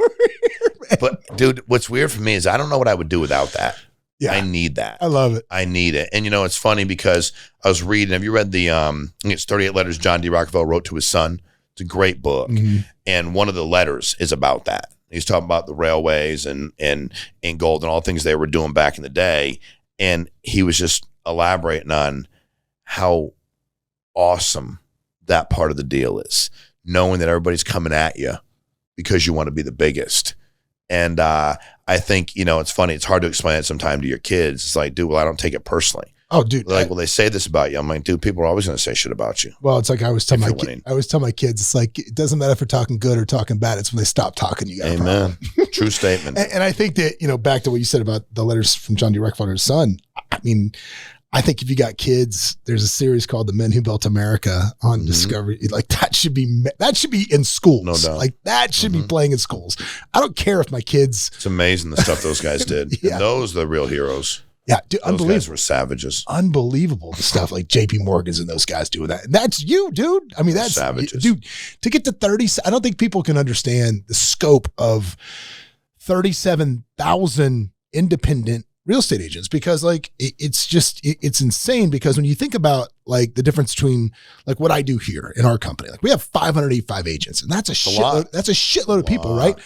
But dude, what's weird for me is I don't know what I would do without that. Yeah. I need that. I love it. I need it. And it's funny because I was reading, have you read it's 38 Letters John D. Rockefeller wrote to his son? It's a great book. Mm-hmm. And one of the letters is about that. He's talking about the railways and gold and all the things they were doing back in the day. And he was just elaborating on how awesome that part of the deal is, knowing that everybody's coming at you because you want to be the biggest. And I think, it's funny. It's hard to explain it sometimes to your kids. It's like, dude, well, I don't take it personally. Oh, dude. They're like, well, they say this about you. I'm like, dude, people are always going to say shit about you. Well, it's like I always tell my kids, it's like, it doesn't matter if you're talking good or talking bad. It's when they stop talking, you got a problem. True statement. And I think that, back to what you said about the letters from John D. Rockefeller's son. I mean, I think if you got kids, there's a series called The Men Who Built America on Discovery. Like that should be in schools. No doubt. Like that should be playing in schools. I don't care if my kids. It's amazing the stuff those guys did. And those are the real heroes. Yeah, dude, those guys were savages. Unbelievable the stuff like JP Morgan's and those guys doing that. And that's you, dude. I mean, that's savages. Dude, to get to 30, I don't think people can understand the scope of 37,000 independent real estate agents, because like it's insane, because when you think about like the difference between like what I do here in our company, like we have 585 agents, and that's a shitload of people, right?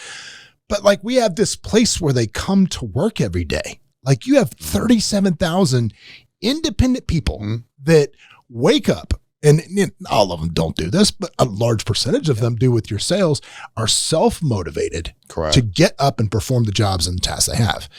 But like we have this place where they come to work every day. Like you have 37,000 independent people that wake up, and all of them don't do this, but a large percentage of them do with your sales, are self-motivated to get up and perform the jobs and tasks they have.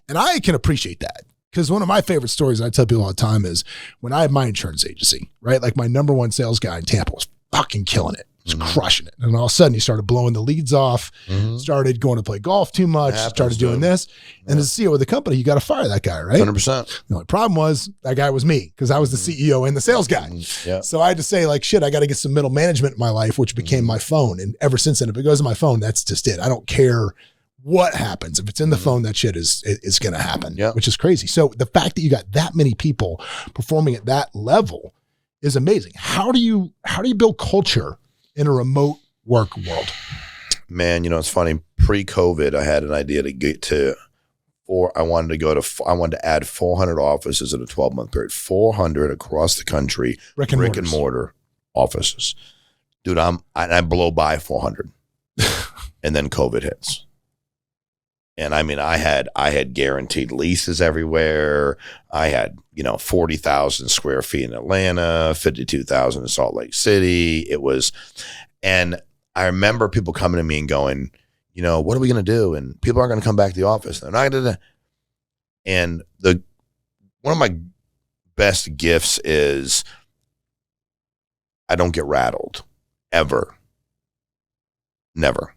And I can appreciate that, because one of my favorite stories I tell people all the time is when I had my insurance agency, right? Like my number one sales guy in Tampa was fucking killing it. Crushing it. And all of a sudden he started blowing the leads off, started going to play golf too much, started doing this. And as CEO of the company, you got to fire that guy, right? 100%. The only problem was that guy was me, because I was the CEO and the sales guy. So I had to say like, shit, I got to get some middle management in my life, which became my phone. And ever since then, if it goes in my phone, that's just it. I don't care what happens. If it's in the phone, that shit is going to happen, which is crazy. So the fact that you got that many people performing at that level is amazing. How do you build culture in a remote work world? Man, it's funny. Pre-COVID, I had an idea to get to I wanted to add 400 offices in a 12-month period, 400 across the country, brick and mortar offices. Dude, I blow by 400, and then COVID hits. And I mean, I had guaranteed leases everywhere. I had, 40,000 square feet in Atlanta, 52,000 in Salt Lake City. And I remember people coming to me and going, what are we going to do? And people aren't going to come back to the office. They're not going to. And one of my best gifts is I don't get rattled ever. Never.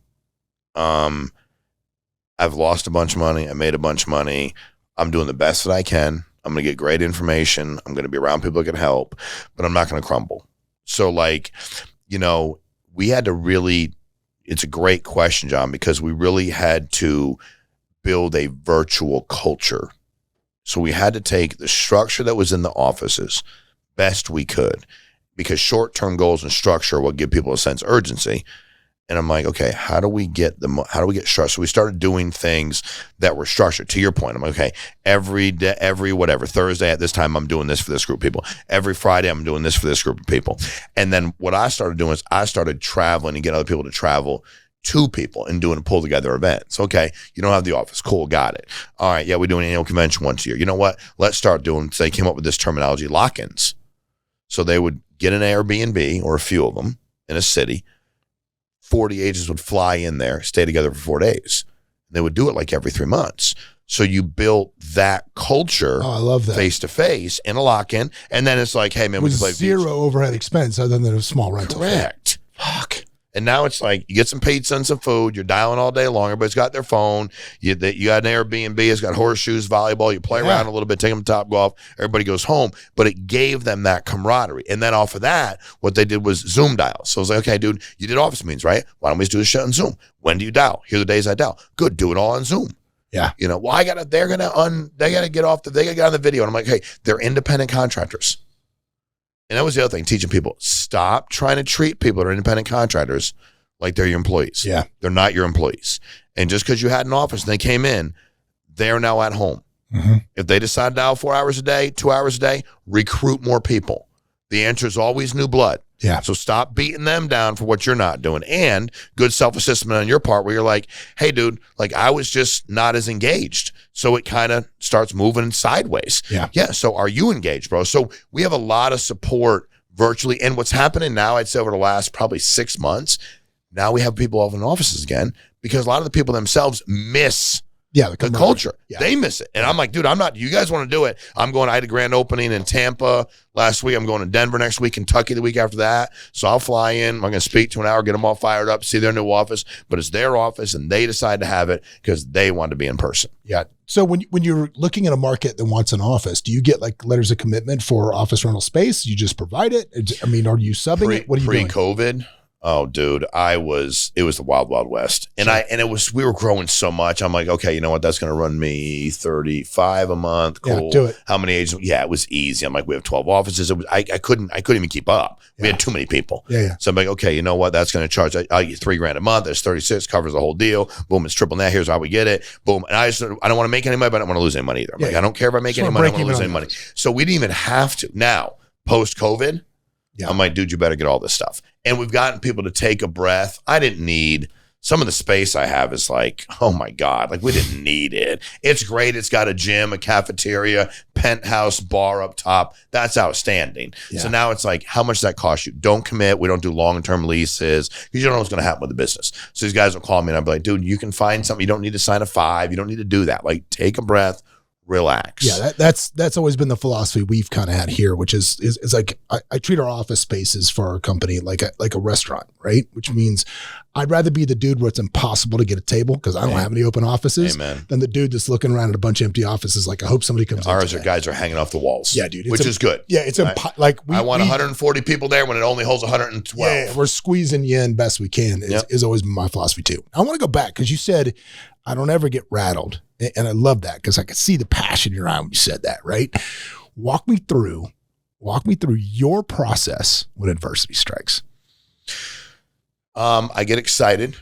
I've lost a bunch of money. I made a bunch of money. I'm doing the best that I can. I'm going to get great information. I'm going to be around people that can help, but I'm not going to crumble. So like, we had to really, it's a great question, John, because we really had to build a virtual culture. So we had to take the structure that was in the offices best we could, because short-term goals and structure will give people a sense of urgency. And I'm like, okay, how do we get structured? So we started doing things that were structured. To your point, I'm like, okay, every day, Thursday at this time, I'm doing this for this group of people. Every Friday, I'm doing this for this group of people. And then what I started doing is I started traveling and getting other people to travel to people and doing a pull together events. Okay, you don't have the office. Cool, got it. All right, yeah, we do an annual convention once a year. You know what? Let's start doing, so they came up with this terminology, lock-ins. So they would get an Airbnb or a few of them in a city. 40 agents would fly in there, stay together for 4 days. They would do it like every 3 months. So you built that culture. I love that. Face to face in a lock-in. And then it's like, hey, man, with zero overhead expense other than a small rental. Correct. Fuck. And now it's like you get some pizza and some food. You're dialing all day long. Everybody's got their phone. You got an Airbnb. It's got horseshoes, volleyball. You play around a little bit, take them to Topgolf. Everybody goes home. But it gave them that camaraderie. And then off of that, what they did was Zoom dial. So I was like, okay, dude, you did office meetings, right? Why don't we just do this shit on Zoom? When do you dial? Here are the days I dial. Good, do it all on Zoom. Yeah. Well, they gotta get on the video. And I'm like, hey, they're independent contractors. And that was the other thing, teaching people, stop trying to treat people that are independent contractors like they're your employees. Yeah. They're not your employees. And just because you had an office and they came in, they're now at home. Mm-hmm. If they decide to dial 4 hours a day, 2 hours a day, recruit more people. The answer is always new blood. Yeah. So stop beating them down for what you're not doing, and good self-assessment on your part where you're like, hey, dude, like I was just not as engaged. So it kind of starts moving sideways. Yeah. Yeah. So are you engaged, bro? So we have a lot of support virtually. And what's happening now, I'd say over the last probably 6 months, now we have people over in offices again because a lot of the people themselves miss the culture. Yeah. They miss it. And I'm like, dude, I'm not, you guys want to do it. I had a grand opening in Tampa last week. I'm going to Denver next week, Kentucky the week after that. So I'll fly in. I'm going to speak to an hour, get them all fired up, see their new office. But it's their office and they decide to have it because they want to be in person. Yeah. So when you're looking at a market that wants an office, do you get like letters of commitment for office rental space? You just provide it? I mean, are you subbing it? What are you doing? Pre-COVID, oh, dude, it was the wild, wild west. And we were growing so much. I'm like, okay, you know what? That's going to run me $35 a month. Cool. Yeah, do it. How many agents? Yeah, it was easy. I'm like, we have 12 offices. I couldn't even keep up. We had too many people. Yeah. So I'm like, okay, you know what? That's going to charge. I'll get $3,000 a month. There's 36, covers the whole deal. Boom, it's triple net. Here's how we get it. Boom. And I don't want to make any money, but I don't want to lose any money either. I'm like, I don't care if I make any money. I don't want to lose any money. So we didn't even have to. Now, post-COVID, I'm like, dude, you better get all this stuff. And we've gotten people to take a breath. I didn't need some of the space I have is like, oh my God, like we didn't need it. It's great. It's got a gym, a cafeteria, penthouse, bar up top. That's outstanding. Yeah. So now it's like, how much does that cost you? Don't commit. We don't do long-term leases because you don't know what's going to happen with the business. So these guys will call me and I'll be like, dude, you can find something. You don't need to sign a 5. You don't need to do that. Like take a breath. Relax. Yeah, that's always been the philosophy we've kind of had here, which is like I treat our office spaces for our company like a restaurant, right? Which means I'd rather be the dude where it's impossible to get a table because I don't have any open offices than the dude that's looking around at a bunch of empty offices like I hope somebody comes in. Ours guys are hanging off the walls. Yeah, dude. Which is good. Yeah, it's like I want 140 people there when it only holds 112. Yeah, we're squeezing you in best we can is always my philosophy too. I want to go back because you said I don't ever get rattled. And I love that because I could see the passion in your eye when you said that, right? Walk me through your process when adversity strikes. I get excited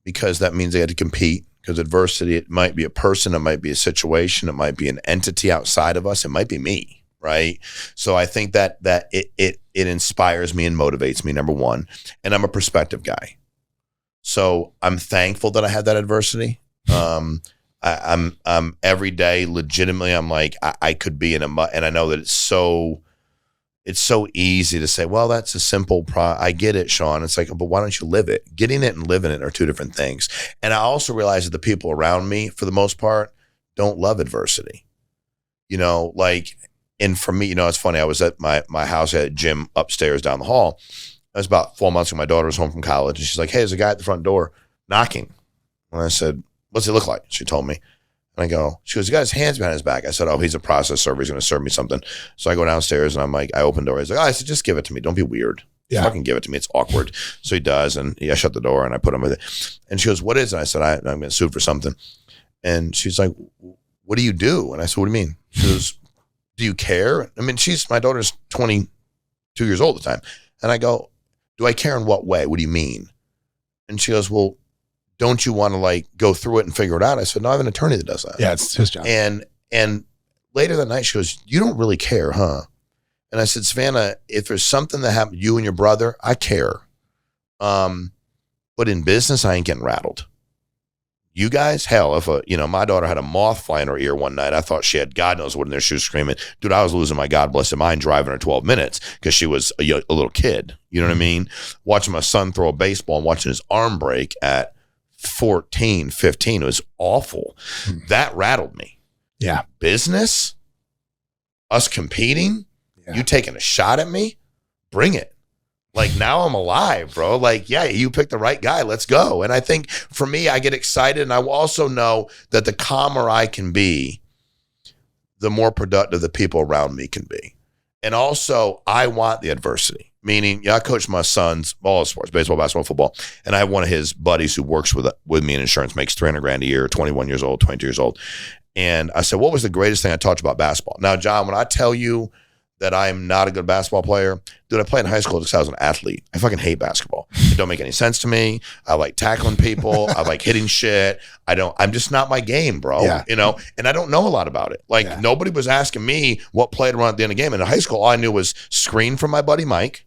because that means I had to compete because adversity, it might be a person, it might be a situation, it might be an entity outside of us, it might be me, right? So I think that it inspires me and motivates me, number one. And I'm a perspective guy. So I'm thankful that I had that adversity. I'm every day legitimately I'm like I could be in and I know that it's so easy to say, well, that's a simple I get it, Shawn. It's like, but why don't you live it? Getting it and living it are two different things. And I also realize that the people around me for the most part don't love adversity. You know, like, and for me, you know, it's funny, I was at my house, I had a gym upstairs down the hall. I was about 4 months ago, my daughter was home from college and she's like, hey, there's a guy at the front door knocking. And I said, what's he look like? She told me. And I go, she goes, he got his hands behind his back. I said, oh, he's a process server. He's going to serve me something. So I go downstairs and I'm like, I open the door. He's like, oh, I said, just give it to me. Don't be weird. Yeah. Fucking give it to me. It's awkward. So he does. And I shut the door and I put him with it. And she goes, what is it? I said, I'm going to sue for something. And she's like, what do you do? And I said, what do you mean? She goes, do you care? I mean, my daughter's 22 years old at the time. And I go, do I care in what way? What do you mean? And she goes, well, don't you want to like go through it and figure it out? I said, no, I have an attorney that does that. Yeah, it's his job. And later that night, she goes, you don't really care, huh? And I said, Savannah, if there's something that happened to you and your brother, I care. But in business, I ain't getting rattled. You guys, hell, if my daughter had a moth fly in her ear one night, I thought she had God knows what in their shoes screaming. Dude, I was losing my God bless mind driving her 12 minutes because she was a little kid. You know what I mean? Watching my son throw a baseball and watching his arm break at 14, 15, it was awful. That rattled me. Yeah. Business, us competing, you taking a shot at me, bring it. Like now I'm alive, bro. Like, yeah, you picked the right guy. Let's go. And I think for me, I get excited. And I also know that the calmer I can be, the more productive the people around me can be. And also I want the adversity. Meaning, I coach my son's all sports, baseball, basketball, football, and I have one of his buddies who works with me in insurance, makes $300,000 a year, 21 years old, 22 years old. And I said, what was the greatest thing I taught you about basketball? Now, John, when I tell you that I'm not a good basketball player, dude, I played in high school because I was an athlete. I fucking hate basketball. It don't make any sense to me. I like tackling people. I like hitting shit. I'm just not my game, bro. Yeah. You know, and I don't know a lot about it. Like nobody was asking me what play to run at the end of the game. And in high school, all I knew was screen from my buddy Mike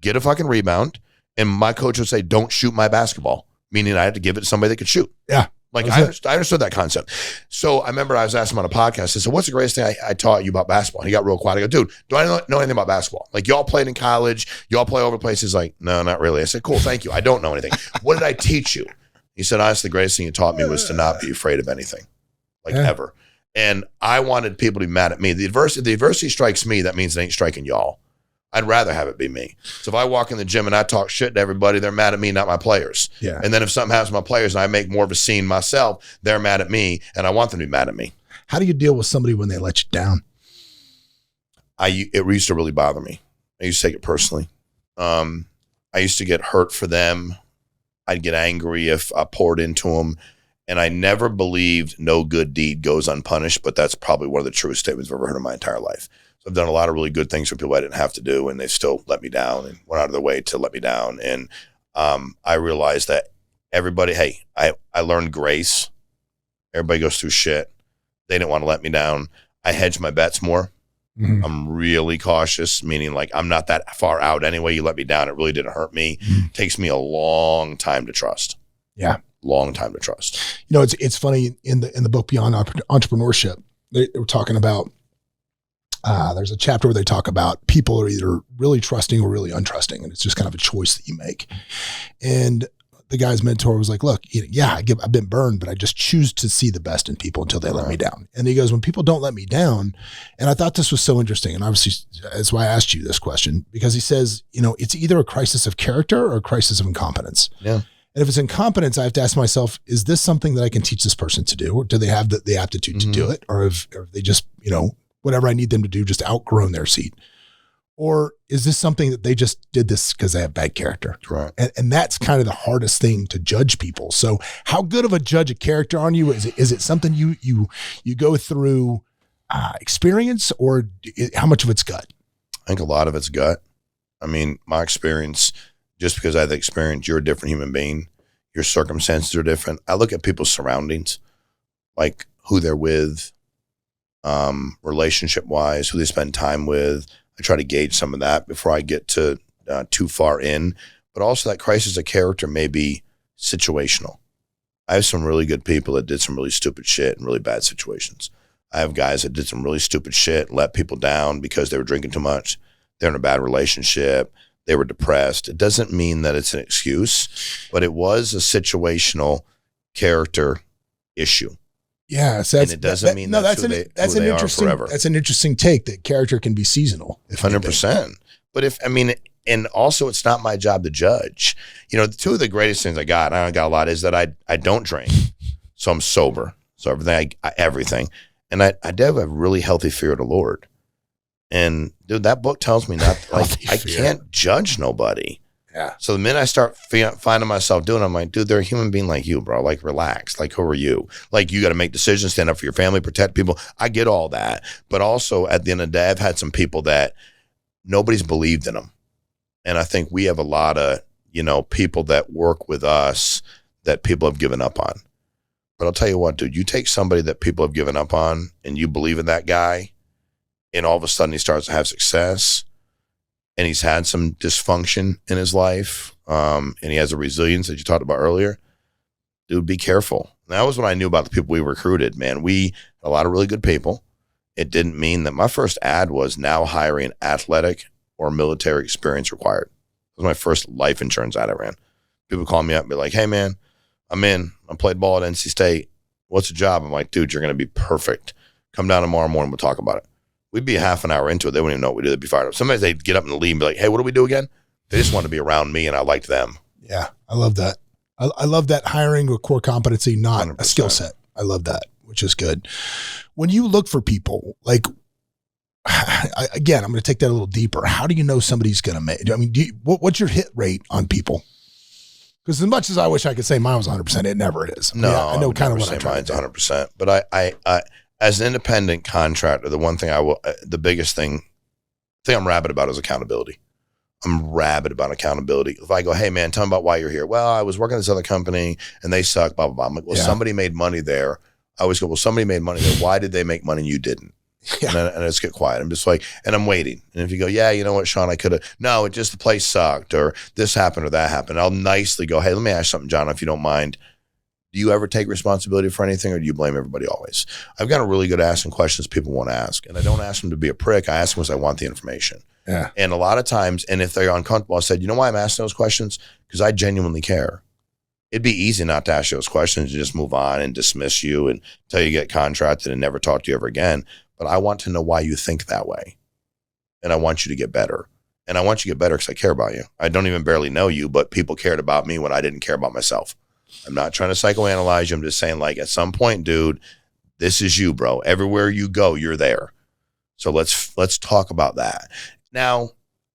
get a fucking rebound. And my coach would say, don't shoot my basketball, meaning I had to give it to somebody that could shoot. Yeah. Like I understood that concept. So I remember I was asking him on a podcast, I said, what's the greatest thing I taught you about basketball? And he got real quiet. I go, dude, do I know anything about basketball? Like y'all played in college, y'all play over places. Like, no, not really. I said, cool, thank you. I don't know anything. What did I teach you? He said, honestly, the greatest thing you taught me was to not be afraid of anything, like ever. And I wanted people to be mad at me. The adversity strikes me, that means it ain't striking y'all. I'd rather have it be me. So if I walk in the gym and I talk shit to everybody, they're mad at me, not my players. Yeah. And then if something happens to my players and I make more of a scene myself, they're mad at me, and I want them to be mad at me. How do you deal with somebody when they let you down? It used to really bother me. I used to take it personally. I used to get hurt for them. I'd get angry if I poured into them. And I never believed no good deed goes unpunished, but that's probably one of the truest statements I've ever heard in my entire life. So I've done a lot of really good things for people I didn't have to do, and they still let me down and went out of their way to let me down. And I realized that everybody, I learned grace. Everybody goes through shit. They didn't want to let me down. I hedge my bets more. Mm-hmm. I'm really cautious, meaning like I'm not that far out anyway. You let me down, it really didn't hurt me. Mm-hmm. It takes me a long time to trust. Yeah. Long time to trust. You know, it's funny in the book Beyond Entrepreneurship, they were talking about, there's a chapter where they talk about people are either really trusting or really untrusting. And it's just kind of a choice that you make. And the guy's mentor was like, look, I've been burned, but I just choose to see the best in people until they let me down. And he goes, when people don't let me down, and I thought this was so interesting. And obviously that's why I asked you this question, because he says, you know, it's either a crisis of character or a crisis of incompetence. Yeah. And if it's incompetence, I have to ask myself, is this something that I can teach this person to do? Or do they have the aptitude to do it? Or have they just, you know, whatever I need them to do, just outgrown their seat? Or is this something that they just did this because they have bad character? Right. And that's kind of the hardest thing to judge people. So how good of a judge of character are you? Is it something you go through experience, or how much of it's gut? I think a lot of it's gut. I mean, my experience, just because I have the experience, you're a different human being. Your circumstances are different. I look at people's surroundings, like who they're with, relationship-wise, who they spend time with. I try to gauge some of that before I get to too far in. But also that crisis of character may be situational. I have some really good people that did some really stupid shit in really bad situations. I have guys that did some really stupid shit, let people down because they were drinking too much. They're in a bad relationship. They were depressed. It doesn't mean that it's an excuse, but it was a situational character issue. Yeah, so and it doesn't mean that's an interesting take, that character can be seasonal. 100%. But and also it's not my job to judge. You know, two of the greatest things I got a lot, is that I don't drink, so I'm sober. So everything, and I do have a really healthy fear of the Lord. And dude, that book tells me not I can't judge nobody. Yeah. So the minute I start finding myself doing it, I'm like, dude, they're a human being like you, bro. Like, relax. Like, who are you? Like, you got to make decisions, stand up for your family, protect people. I get all that. But also, at the end of the day, I've had some people that nobody's believed in them. And I think we have a lot of, you know, people that work with us that people have given up on. But I'll tell you what, dude, you take somebody that people have given up on and you believe in that guy, and all of a sudden he starts to have success, and he's had some dysfunction in his life, and he has a resilience that you talked about earlier, dude, be careful. And that was what I knew about the people we recruited, man. We had a lot of really good people. It didn't mean that my first ad was now hiring athletic or military experience required. It was my first life insurance ad I ran. People call me up and be like, hey, man, I'm in. I played ball at NC State. What's the job? I'm like, dude, you're going to be perfect. Come down tomorrow morning. We'll talk about it. We'd be half an hour into it. They wouldn't even know what we do. They'd be fired up. Sometimes they'd get up in the lead and be like, hey, what do we do again? They just want to be around me, and I liked them. Yeah, I love that. I love that, hiring a core competency, not 100%. A skill set. I love that, which is good. When you look for people, like, again, I'm going to take that a little deeper. How do you know somebody's going to make? I mean, what's your hit rate on people? Because as much as I wish I could say mine was 100%, it never is. I know kind of what I'm trying to do. Mine's 100%, but I as an independent contractor, the one thing the biggest thing I'm rabid about is accountability. I'm rabid about accountability. If I go, hey man, tell me about why you're here. Well, I was working at this other company and they suck, blah, blah, blah. I'm like, well, somebody made money there. I always go, well, somebody made money there. Why did they make money and you didn't? And I just get quiet. I'm just like, and I'm waiting. And if you go, yeah, you know what, Shawn, I could have, no, it just, the place sucked, or this happened or that happened, I'll nicely go, hey, let me ask you something, John, if you don't mind. Do you ever take responsibility for anything, or do you blame everybody always? I've gotten really good at asking questions people want to ask. And I don't ask them to be a prick. I ask them because I want the information. Yeah. And a lot of times, and if they're uncomfortable, I said, you know why I'm asking those questions? Because I genuinely care. It'd be easy not to ask those questions and just move on and dismiss you until you get contracted and never talk to you ever again. But I want to know why you think that way. And I want you to get better. And I want you to get better because I care about you. I don't even barely know you, but people cared about me when I didn't care about myself. I'm not trying to psychoanalyze you. I'm just saying, like, at some point, dude, this is you, bro. Everywhere you go, you're there. So let's talk about that. Now,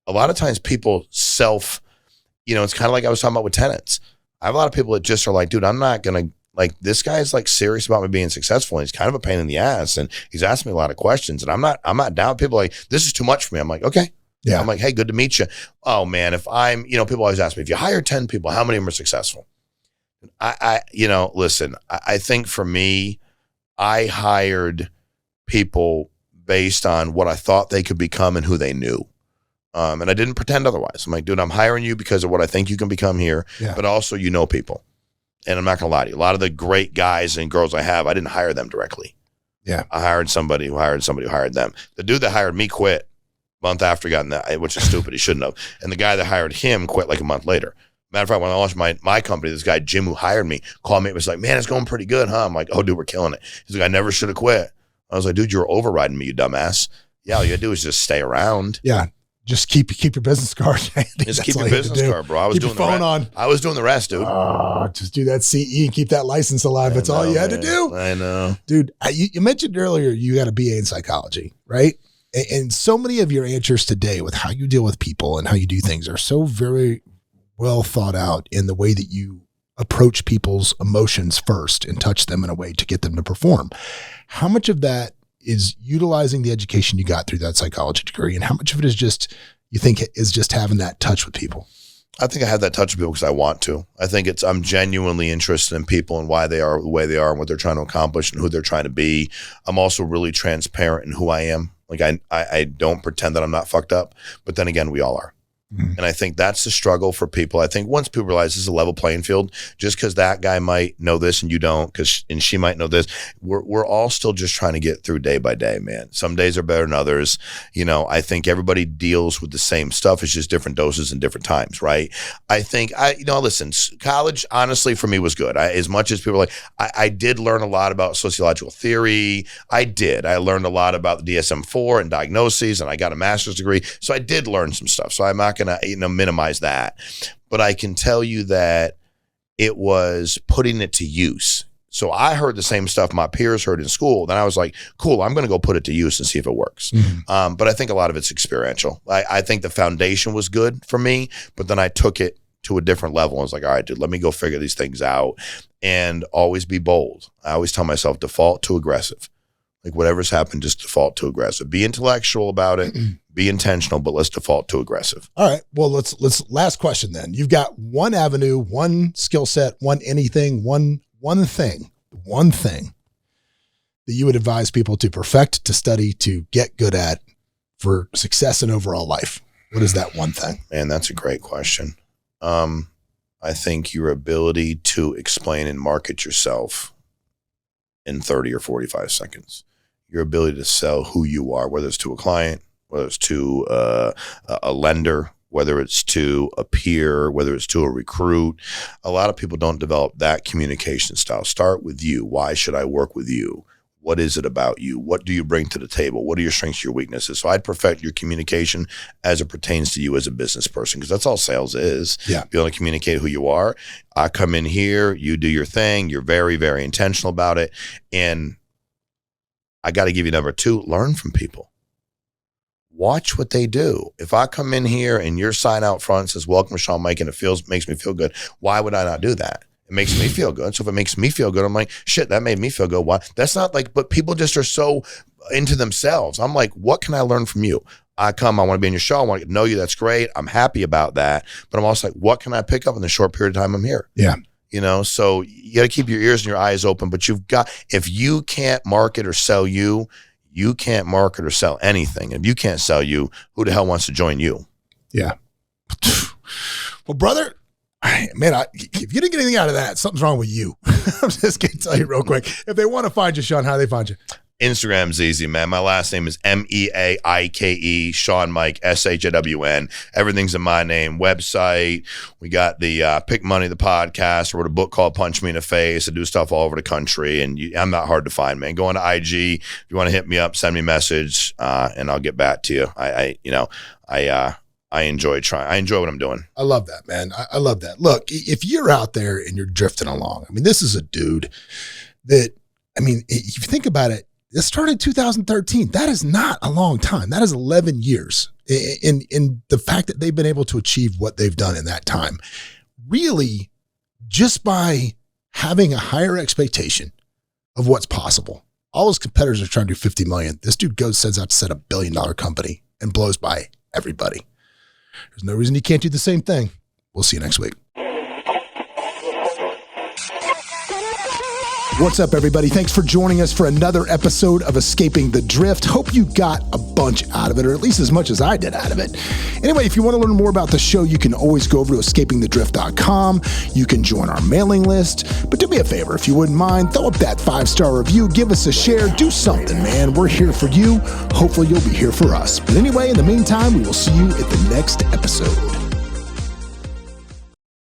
a lot of times people it's kind of like I was talking about with tenants. I have a lot of people that just are like, dude, I'm not going to, like, this guy's like serious about me being successful, and he's kind of a pain in the ass, and he's asking me a lot of questions, and I'm not down. People are like, this is too much for me. I'm like, okay. Yeah. I'm like, hey, good to meet you. Oh man, if I'm, people always ask me, if you hire 10 people, how many of them are successful? Listen, I think for me, I hired people based on what I thought they could become and who they knew. And I didn't pretend otherwise. I'm like, dude, I'm hiring you because of what I think you can become here, but also people. And I'm not going to lie to you. A lot of the great guys and girls I have, I didn't hire them directly. Yeah. I hired somebody who hired somebody who hired them. The dude that hired me quit a month after got in that, which is stupid. He shouldn't have. And the guy that hired him quit like a month later. Matter of fact, when I launched my company, this guy, Jim, who hired me, called me and was like, man, it's going pretty good, huh? I'm like, oh, dude, we're killing it. He's like, I never should have quit. I was like, dude, you're overriding me, you dumbass. Yeah, all you got to do is just stay around. Yeah. Just keep your business card. Just keep your business card, bro. I was doing the phone on. I was doing the rest, dude. Just do that CE and keep that license alive. That's all you had to do. I know. Dude, you mentioned earlier you got a BA in psychology, right? And so many of your answers today with how you deal with people and how you do things are so very well thought out in the way that you approach people's emotions first and touch them in a way to get them to perform. How much of that is utilizing the education you got through that psychology degree, and how much of it is just, you think, is just having that touch with people? I think I have that touch with people because I want to. I think I'm genuinely interested in people and why they are the way they are and what they're trying to accomplish and who they're trying to be. I'm also really transparent in who I am. Like I don't pretend that I'm not fucked up, but then again, we all are. And I think that's the struggle for people. I think once people realize this is a level playing field, just because that guy might know this and you don't, and she might know this, we're all still just trying to get through day by day, man. Some days are better than others. I think everybody deals with the same stuff. It's just different doses and different times, right? I think listen, college honestly for me was good. As much as people are like, I did learn a lot about sociological theory. I learned a lot about the DSM-4 and diagnoses, and I got a master's degree. So I did learn some stuff. So I'm not going to minimize that, but I can tell you that it was putting it to use. So I heard the same stuff my peers heard in school. Then I was like, cool, I'm going to go put it to use and see if it works. But I think a lot of it's experiential. I think the foundation was good for me, but then I took it to a different level. I was like, all right, dude, let me go figure these things out and always be bold. I always tell myself, default to aggressive. Like whatever's happened, just default to aggressive. Be intellectual about it, be intentional, but let's default to aggressive. All right. Well, let's last question then. You've got one avenue, one skill set, one anything, one thing that you would advise people to perfect, to study, to get good at for success in overall life. What is that one thing? Man, that's a great question. I think your ability to explain and market yourself in 30 or 45 seconds. Your ability to sell who you are, whether it's to a client, whether it's to a lender, whether it's to a peer, whether it's to a recruit. A lot of people don't develop that communication style. Start with you. Why should I work with you? What is it about you? What do you bring to the table? What are your strengths, your weaknesses? So I'd perfect your communication as it pertains to you as a business person, because that's all sales is. Yeah. Be able to communicate who you are. I come in here, you do your thing. You're very, very intentional about it. And I got to give you number 2, learn from people. Watch what they do. If I come in here and your sign out front says, welcome to Shawn Meaike, and it makes me feel good, why would I not do that? It makes me feel good. So if it makes me feel good, I'm like, shit, that made me feel good. Why? That's not like, but people just are so into themselves. I'm like, what can I learn from you? I want to be on your show. I want to know you. That's great. I'm happy about that. But I'm also like, what can I pick up in the short period of time I'm here? Yeah. So you got to keep your ears and your eyes open, but if you can't market or sell you, you can't market or sell anything. If you can't sell you, who the hell wants to join you? Yeah. Well, brother, man, if you didn't get anything out of that, something's wrong with you. I'm just going to tell you real quick. If they want to find you, Shawn, how do they find you? Instagram's easy, man. My last name is Meaike, Shawn Meaike, SHAWN. Everything's in my name. Website. We got the Pick Money, the podcast. I wrote a book called Punch Me in the Face. I do stuff all over the country, and I'm not hard to find, man. Go on to IG. If you want to hit me up, send me a message, and I'll get back to you. I enjoy trying. I enjoy what I'm doing. I love that, man. I love that. Look, if you're out there and you're drifting along, I mean, this is a dude that, I mean, if you think about it, this started in 2013. That is not a long time. That is 11 years. In the fact that they've been able to achieve what they've done in that time, really just by having a higher expectation of what's possible. All his competitors are trying to do 50 million. This dude sets out to set a $1 billion company and blows by everybody. There's no reason he can't do the same thing. We'll see you next week. What's up, everybody? Thanks for joining us for another episode of Escaping the Drift. Hope you got a bunch out of it, or at least as much as I did out of it. Anyway, if you want to learn more about the show, you can always go over to escapingthedrift.com. You can join our mailing list. But do me a favor, if you wouldn't mind, throw up that 5-star review, give us a share, do something, man. We're here for you. Hopefully you'll be here for us. But anyway, in the meantime, we will see you at the next episode.